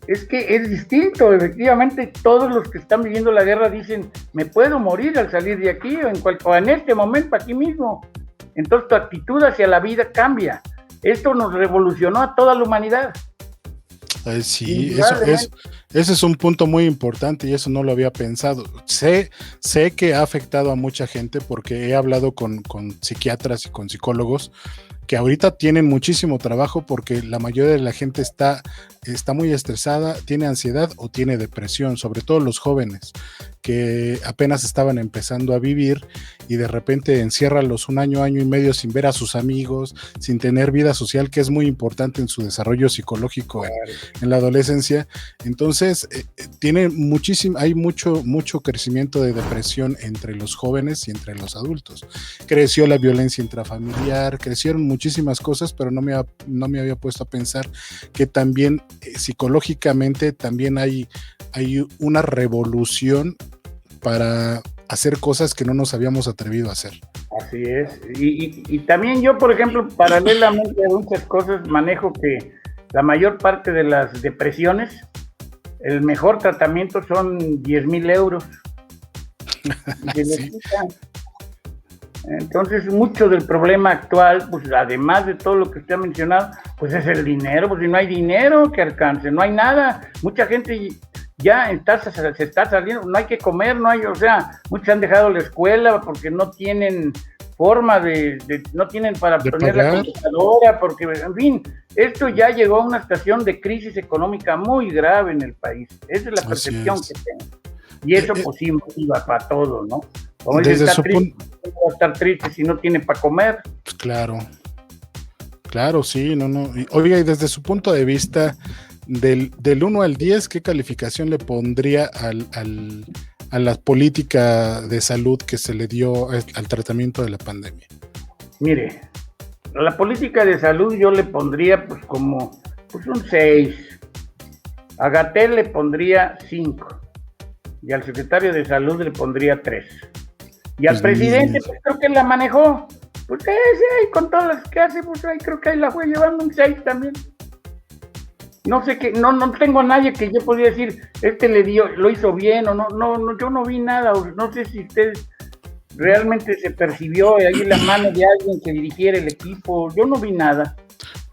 Es que es distinto, efectivamente todos los que están viviendo la guerra dicen, me puedo morir al salir de aquí o en este momento aquí mismo. Entonces tu actitud hacia la vida cambia. Esto nos revolucionó a toda la humanidad. Sí, ese es un punto muy importante y eso no lo había pensado. Sé que ha afectado a mucha gente porque he hablado con psiquiatras y con psicólogos que ahorita tienen muchísimo trabajo porque la mayoría de la gente está muy estresada, tiene ansiedad o tiene depresión, sobre todo los jóvenes que apenas estaban empezando a vivir y de repente enciérralos un año y medio sin ver a sus amigos, sin tener vida social, que es muy importante en su desarrollo psicológico en la adolescencia. Entonces, hay mucho crecimiento de depresión entre los jóvenes y entre los adultos. Creció la violencia intrafamiliar, crecieron muchísimas cosas, pero no me había puesto a pensar que también psicológicamente también hay una revolución para hacer cosas que no nos habíamos atrevido a hacer. Así es. Y también yo, por ejemplo, paralelamente a muchas cosas, manejo que la mayor parte de las depresiones, el mejor tratamiento son 10,000 euros. Sí. Entonces, mucho del problema actual, pues además de todo lo que usted ha mencionado, pues es el dinero. Pues si no hay dinero que alcance, no hay nada. Mucha gente ya se está saliendo, no hay que comer, muchos han dejado la escuela porque no tienen forma no tienen para poner la computadora, porque, en fin, esto ya llegó a una situación de crisis económica muy grave en el país. Esa es la percepción que tengo. Y eso pues sí motiva para todo, ¿no? Como dice, va a estar triste si no tiene para comer. Pues claro, sí, no. Oiga, y desde su punto de vista, del 1 al 10, ¿qué calificación le pondría a la política de salud que se le dio al tratamiento de la pandemia? Mire, a la política de salud yo le pondría pues un 6. A Gatell le pondría 5. Y al secretario de salud le pondría 3. Y al presidente, pues creo que la manejó. Pues sí, con todas las que hace, pues ahí creo que ahí la fue llevando un 6 también. No sé qué, no tengo a nadie que yo podría decir, lo hizo bien o no, yo no vi nada, no sé si usted realmente se percibió ahí la mano de alguien que dirigiera el equipo, yo no vi nada.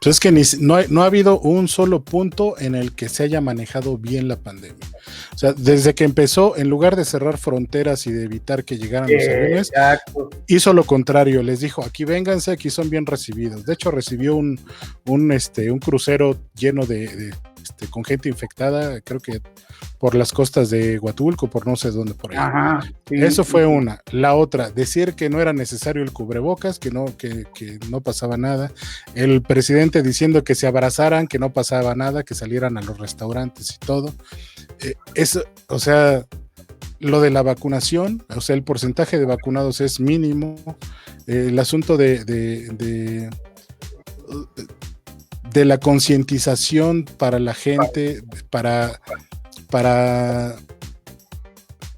Pues es que no ha habido un solo punto en el que se haya manejado bien la pandemia. O sea, desde que empezó, en lugar de cerrar fronteras y de evitar que llegaran los aviones, hizo lo contrario. Les dijo, aquí vénganse, aquí son bien recibidos. De hecho, recibió un crucero lleno con gente infectada, creo que por las costas de Huatulco, por no sé dónde por ahí. Ajá, sí, eso fue una. La otra, decir que no era necesario el cubrebocas, que no pasaba nada. El presidente diciendo que se abrazaran, que no pasaba nada, que salieran a los restaurantes y todo. Eso, o sea, lo de la vacunación, o sea, el porcentaje de vacunados es mínimo. El asunto de la concientización para la gente, para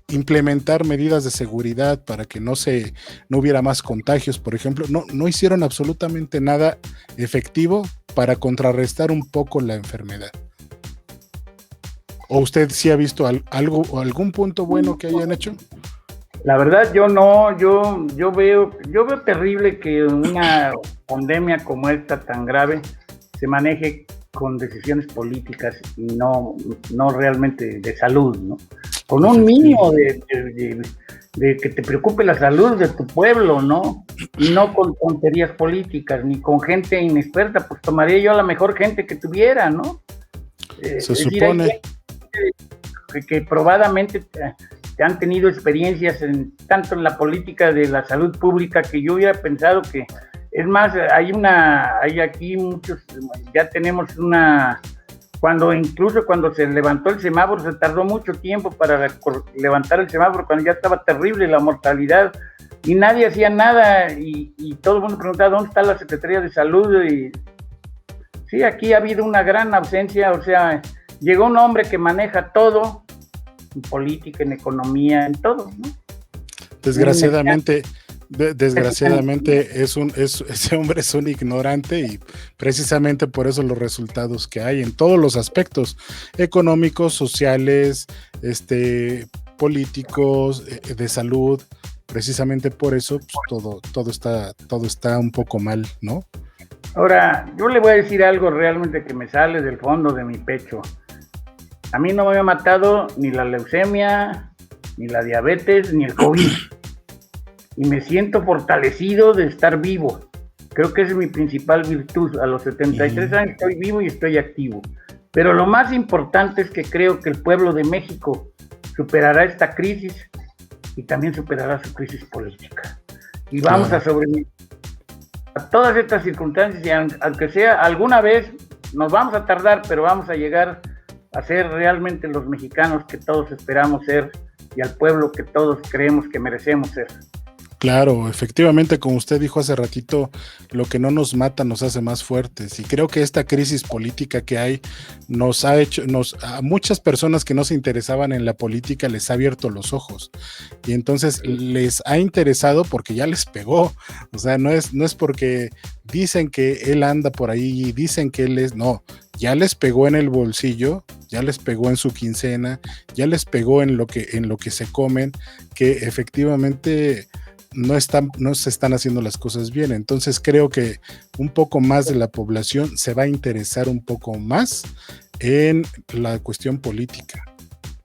implementar medidas de seguridad para que no hubiera más contagios, por ejemplo, no hicieron absolutamente nada efectivo para contrarrestar un poco la enfermedad. ¿O usted sí ha visto algún punto bueno que hayan hecho? La verdad yo no, yo veo terrible que una pandemia como esta tan grave se maneje con decisiones políticas y no realmente de salud, ¿no? Con un mínimo de que te preocupe la salud de tu pueblo, ¿no? Y no con tonterías políticas, ni con gente inexperta, pues tomaría yo a la mejor gente que tuviera, ¿no? Se supone que probadamente han tenido experiencias tanto en la política de la salud pública, que yo hubiera pensado que, es más, hay aquí muchos, ya tenemos incluso cuando se levantó el semáforo, se tardó mucho tiempo para levantar el semáforo, cuando ya estaba terrible la mortalidad, y nadie hacía nada, y todo el mundo preguntaba, ¿dónde está la Secretaría de Salud? Y sí, aquí ha habido una gran ausencia, o sea, llegó un hombre que maneja todo, en política, en economía, en todo, ¿no? Desgraciadamente ese hombre es un ignorante, y precisamente por eso los resultados que hay en todos los aspectos económicos, sociales, políticos, de salud, precisamente por eso pues, todo está un poco mal, ¿no? Ahora, yo le voy a decir algo realmente que me sale del fondo de mi pecho. A mí no me había matado ni la leucemia, ni la diabetes, ni el COVID. Y me siento fortalecido de estar vivo. Creo que esa es mi principal virtud. A los 73 años estoy vivo y estoy activo. Pero lo más importante es que creo que el pueblo de México superará esta crisis y también superará su crisis política. Y vamos a sobrevivir a todas estas circunstancias, y aunque sea alguna vez, nos vamos a tardar, pero vamos a llegar a ser realmente los mexicanos que todos esperamos ser y al pueblo que todos creemos que merecemos ser. Claro, efectivamente, como usted dijo hace ratito, lo que no nos mata nos hace más fuertes, y creo que esta crisis política que hay nos ha hecho, a muchas personas que no se interesaban en la política les ha abierto los ojos, y entonces les ha interesado porque ya les pegó. O sea, no es porque dicen que él anda por ahí, dicen que él es, no, ya les pegó en el bolsillo, ya les pegó en su quincena, ya les pegó en lo que se comen, que efectivamente no se están haciendo las cosas bien. Entonces creo que un poco más de la población se va a interesar un poco más en la cuestión política.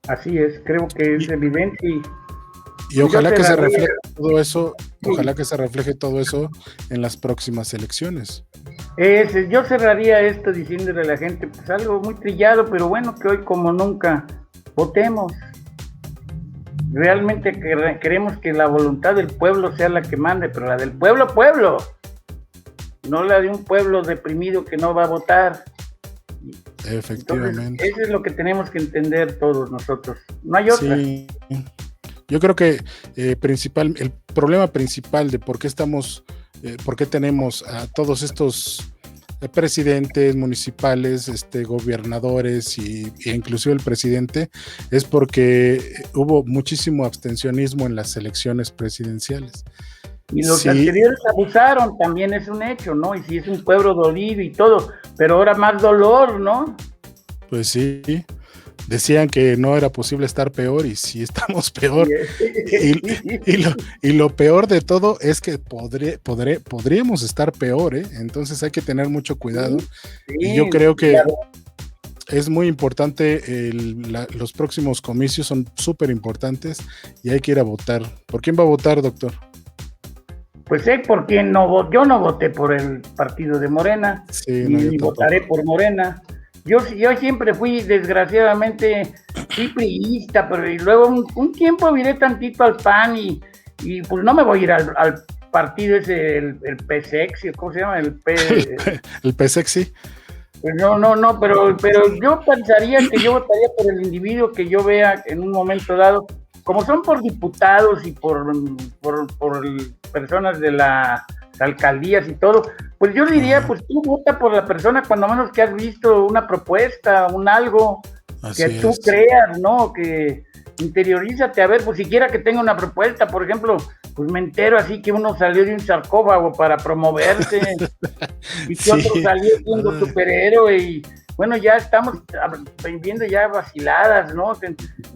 Así es, creo que es evidente y ojalá que se refleje todo eso, ojalá que se refleje todo eso en las próximas elecciones. Yo cerraría esto diciéndole a la gente, pues algo muy trillado, pero bueno, que hoy como nunca votemos. Realmente queremos que la voluntad del pueblo sea la que mande, pero la del pueblo, no la de un pueblo deprimido que no va a votar. Efectivamente. Entonces, eso es lo que tenemos que entender todos nosotros, no hay otra. Sí. Yo creo que el problema principal de por qué tenemos a todos estos presidentes municipales, gobernadores e inclusive el presidente, es porque hubo muchísimo abstencionismo en las elecciones presidenciales. Y los anteriores abusaron, también es un hecho, ¿no? Y si es un pueblo dolido y todo, pero ahora más dolor, ¿no? Pues sí. Decían que no era posible estar peor, y sí estamos peor. Y lo peor de todo es que podríamos estar peor, ¿eh? Entonces hay que tener mucho cuidado. Sí, y yo creo que es muy importante, los próximos comicios son súper importantes y hay que ir a votar. ¿Por quién va a votar, doctor? Pues sé por quién no. Yo no voté por el partido de Morena, ni votaré por Morena. Yo siempre fui, desgraciadamente, priista, pero y luego un tiempo viré tantito al PAN y pues no me voy a ir al partido ese, el PSEXI, ¿cómo se llama? El PSEXI. Pues no, pero yo pensaría que yo votaría por el individuo que yo vea en un momento dado, como son por diputados y por personas de las alcaldías y todo, pues yo diría, pues tú vota por la persona cuando menos que has visto una propuesta, un algo que tú creas, ¿no? Que interiorízate, a ver, pues siquiera que tenga una propuesta, por ejemplo, pues me entero así que uno salió de un sarcófago para promoverse y que otro salió siendo superhéroe y bueno, ya estamos viendo ya vaciladas, ¿no?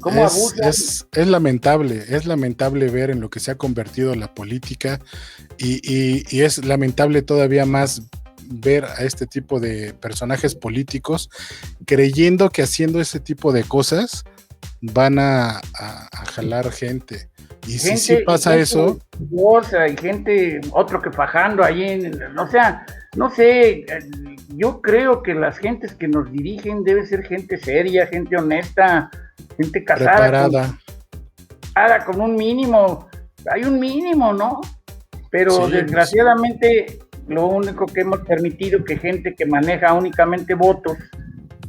¿Cómo abusan? Es lamentable ver en lo que se ha convertido la política y es lamentable todavía más ver a este tipo de personajes políticos creyendo que haciendo ese tipo de cosas van a jalar gente. Y si sí pasa eso. Hay gente, otro que fajando ahí, no sé, yo creo que las gentes que nos dirigen debe ser gente seria, gente honesta, gente casada. Preparada. Con un mínimo, hay un mínimo, ¿no? Pero sí, desgraciadamente lo único que hemos permitido que gente que maneja únicamente votos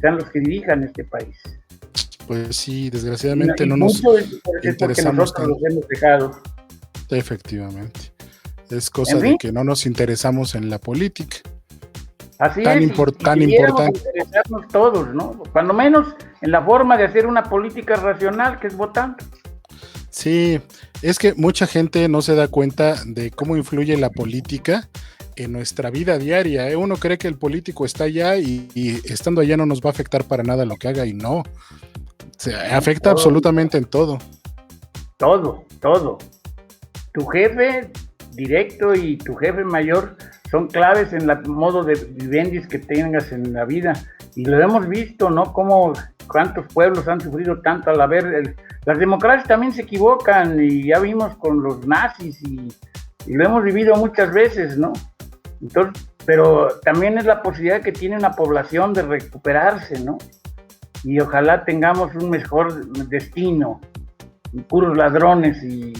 sean los que dirijan este país. Pues sí, desgraciadamente no nos interesamos tanto. Los hemos dejado. Efectivamente. Es cosa de que no nos interesamos en la política. Así tan es. Importante. Interesarnos todos, ¿no? Cuando menos en la forma de hacer una política racional, que es votando. Sí, es que mucha gente no se da cuenta de cómo influye la política en nuestra vida diaria. Uno cree que el político está allá y estando allá no nos va a afectar para nada lo que haga, y no. Se afecta absolutamente en todo. Todo. Tu jefe directo y tu jefe mayor son claves en el modo de vivendis que tengas en la vida. Y lo hemos visto, ¿no? Cuántos pueblos han sufrido tanto al haber... Las democracias también se equivocan y ya vimos con los nazis y lo hemos vivido muchas veces, ¿no? Entonces, pero también es la posibilidad que tiene una población de recuperarse, ¿no? Y ojalá tengamos un mejor destino, y puros ladrones y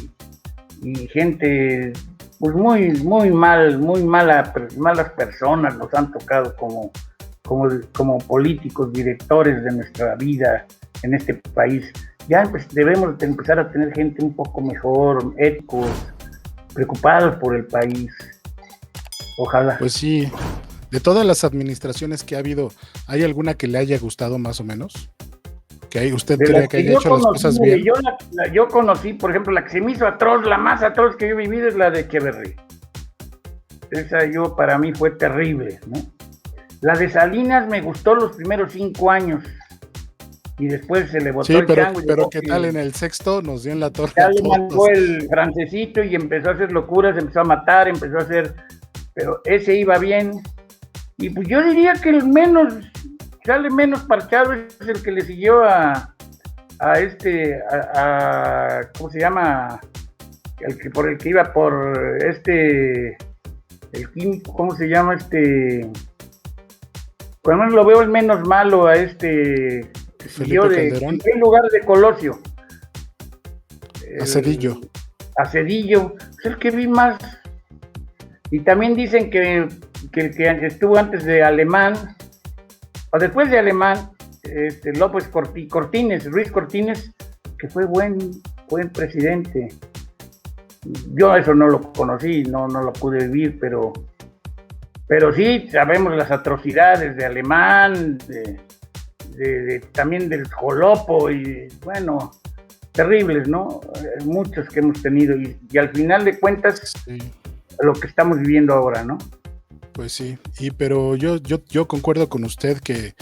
gente pues muy malas personas nos han tocado como políticos, directores de nuestra vida en este país. Ya pues, debemos de empezar a tener gente un poco mejor, éticos, preocupados por el país. Ojalá. Pues sí, de todas las administraciones que ha habido, ¿hay alguna que le haya gustado más o menos? Que usted cree que haya hecho las cosas bien. Yo conocí, por ejemplo, la que se me hizo atroz, la más atroz que yo he vivido es la de Echeverría. Esa para mí fue terrible, ¿no? La de Salinas me gustó los primeros 5 años y después se le botó el chango. Pero ¿qué tal en el sexto? Nos dio en la torre. Ya le mandó el francesito y empezó a hacer locuras, empezó a matar, empezó a hacer... Pero ese iba bien. Y pues yo diría que el menos... sale menos parchado es el que le siguió a ¿cómo se llama? Por el que iba por el químico, ¿cómo se llama? Cuando lo veo el menos malo a Felipe Calderón. En lugar de Colosio. A Cedillo. A Cedillo, es el que vi más. Y también dicen que el que estuvo antes de Alemán, o después de Alemán, Ruiz Cortines, que fue buen presidente. Yo eso no lo conocí, no lo pude vivir, pero sí sabemos las atrocidades de Alemán, también del Jolopo, y bueno, terribles, ¿no? Muchos que hemos tenido, y al final de cuentas, sí, lo que estamos viviendo ahora, ¿no? Pues sí, pero yo concuerdo con usted que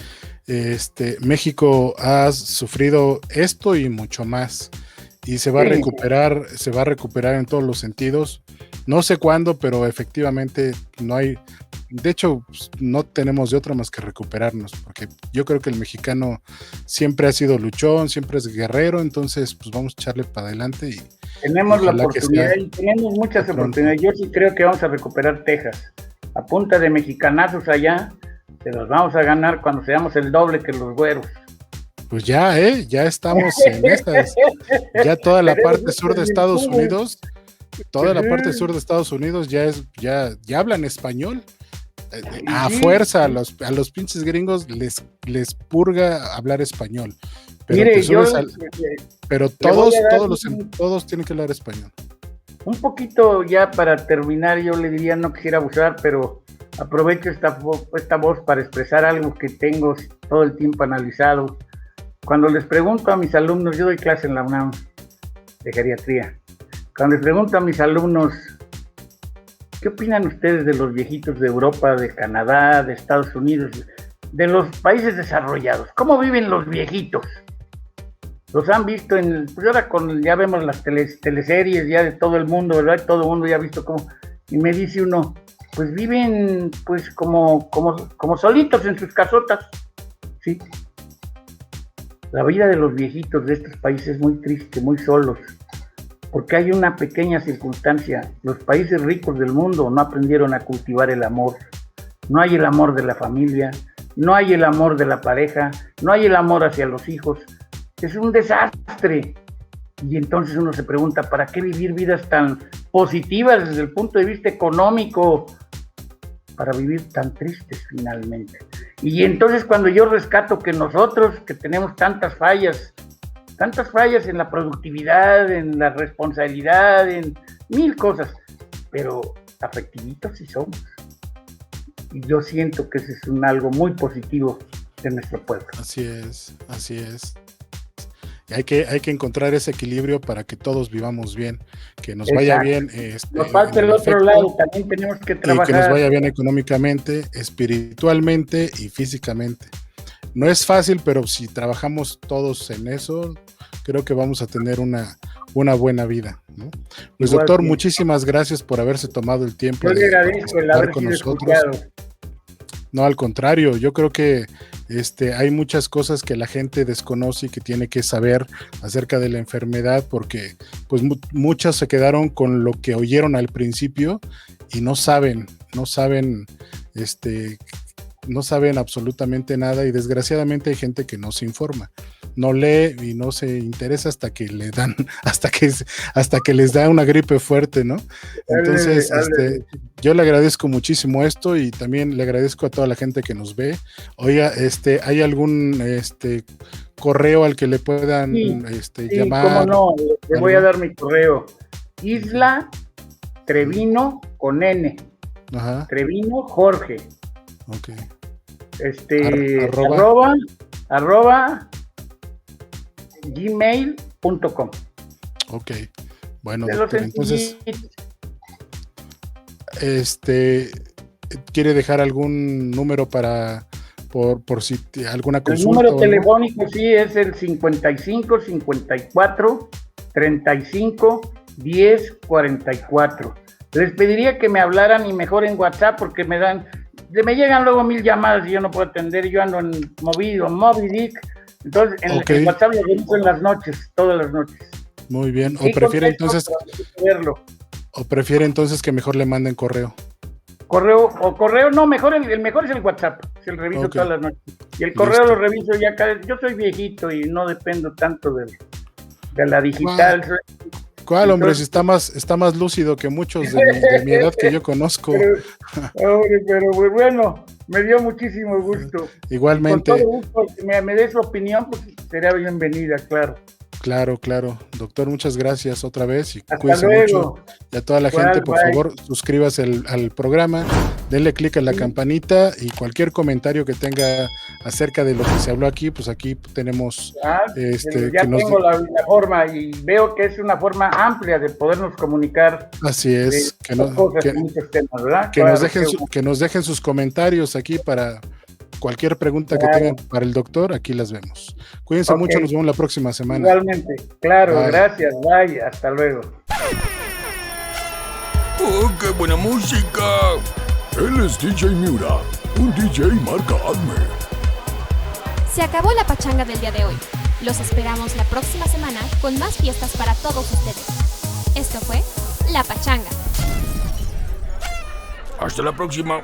México ha sufrido esto y mucho más, y se va a recuperar en todos los sentidos. No sé cuándo, pero efectivamente no hay, de hecho, no tenemos de otra más que recuperarnos, porque yo creo que el mexicano siempre ha sido luchón, siempre es guerrero, entonces pues vamos a echarle para adelante y tenemos la oportunidad y tenemos muchas oportunidades. Yo sí creo que vamos a recuperar Texas. A punta de mexicanazos allá, se los vamos a ganar cuando seamos el doble que los güeros. Pues ya estamos en estas. Ya toda la parte sur de Estados Unidos, ya hablan español. A fuerza, a los pinches gringos les purga hablar español. Pero, mire, pero todos tienen que hablar español. Un poquito ya para terminar, yo le diría, no quisiera abusar, pero aprovecho esta voz para expresar algo que tengo todo el tiempo analizado. Cuando les pregunto a mis alumnos, yo doy clase en la UNAM de geriatría, cuando les pregunto a mis alumnos, ¿qué opinan ustedes de los viejitos de Europa, de Canadá, de Estados Unidos, de los países desarrollados? ¿Cómo viven los viejitos? Los han visto pues ahora ya vemos las teleseries ya de todo el mundo, ¿verdad? Todo el mundo ya ha visto cómo, y me dice uno, pues viven pues como solitos en sus casotas, ¿sí? La vida de los viejitos de estos países es muy triste, muy solos, porque hay una pequeña circunstancia, los países ricos del mundo no aprendieron a cultivar el amor, no hay el amor de la familia, no hay el amor de la pareja, no hay el amor hacia los hijos. Es un desastre. Y entonces uno se pregunta, ¿para qué vivir vidas tan positivas desde el punto de vista económico? Para vivir tan tristes finalmente. Y entonces cuando yo rescato que nosotros, que tenemos tantas fallas en la productividad, en la responsabilidad, en mil cosas, pero afectivitos sí somos. Y yo siento que ese es algo muy positivo de nuestro pueblo. Así es. Hay que encontrar ese equilibrio para que todos vivamos bien, que nos vaya bien. Nos falta el otro lado, también tenemos que trabajar. Y que nos vaya bien económicamente, espiritualmente y físicamente. No es fácil, pero si trabajamos todos en eso, creo que vamos a tener una buena vida, ¿no? Pues igual, doctor, muchísimas gracias por haberse tomado el tiempo de estar con nosotros. No, al contrario, yo creo que hay muchas cosas que la gente desconoce y que tiene que saber acerca de la enfermedad, porque pues muchas se quedaron con lo que oyeron al principio y no saben absolutamente nada, y desgraciadamente hay gente que no se informa, no lee y no se interesa hasta que les da una gripe fuerte, ¿no? Entonces, yo le agradezco muchísimo esto, y también le agradezco a toda la gente que nos ve. Oiga, ¿hay algún correo al que le puedan llamar? Cómo no, le voy a dar mi correo. Isla Trevino con N. Ajá. Trevino Jorge. Ok. arroba gmail.com. Ok. Bueno, doctor, entonces, ¿quiere dejar algún número por si alguna consulta? El número telefónico sí es el 55 54 35 10 44. Les pediría que me hablaran, y mejor en WhatsApp, porque me llegan luego 1000 llamadas y yo no puedo atender. Yo ando en Moby Dick. Entonces en WhatsApp lo reviso en las noches, todas las noches. Muy bien. ¿O prefiere entonces que mejor le manden correo? Correo, no, el mejor es el WhatsApp, se lo reviso todas las noches. Y el correo lo reviso ya yo soy viejito y no dependo tanto de la digital. ¿Cuál, hombre? Si está más lúcido que muchos de mi edad que yo conozco. Pero bueno, me dio muchísimo gusto. Igualmente. Con todo gusto, que me dé su opinión, pues será bienvenida, claro. Claro. Doctor, muchas gracias otra vez, y hasta cuídense luego. mucho. Y a toda la gente, por favor, suscríbase al programa, denle clic a la campanita, y cualquier comentario que tenga acerca de lo que se habló aquí, pues aquí tenemos... ya tengo la forma, y veo que es una forma amplia de podernos comunicar. Así es, que nos dejen sus comentarios aquí para... Cualquier pregunta que tengan para el doctor, aquí las vemos. Cuídense mucho, nos vemos la próxima semana. Igualmente, claro, bye. Gracias, bye, hasta luego. ¡Oh, qué buena música! Él es DJ Miura, un DJ marca Acme. Se acabó la pachanga del día de hoy. Los esperamos la próxima semana con más fiestas para todos ustedes. Esto fue La Pachanga. Hasta la próxima.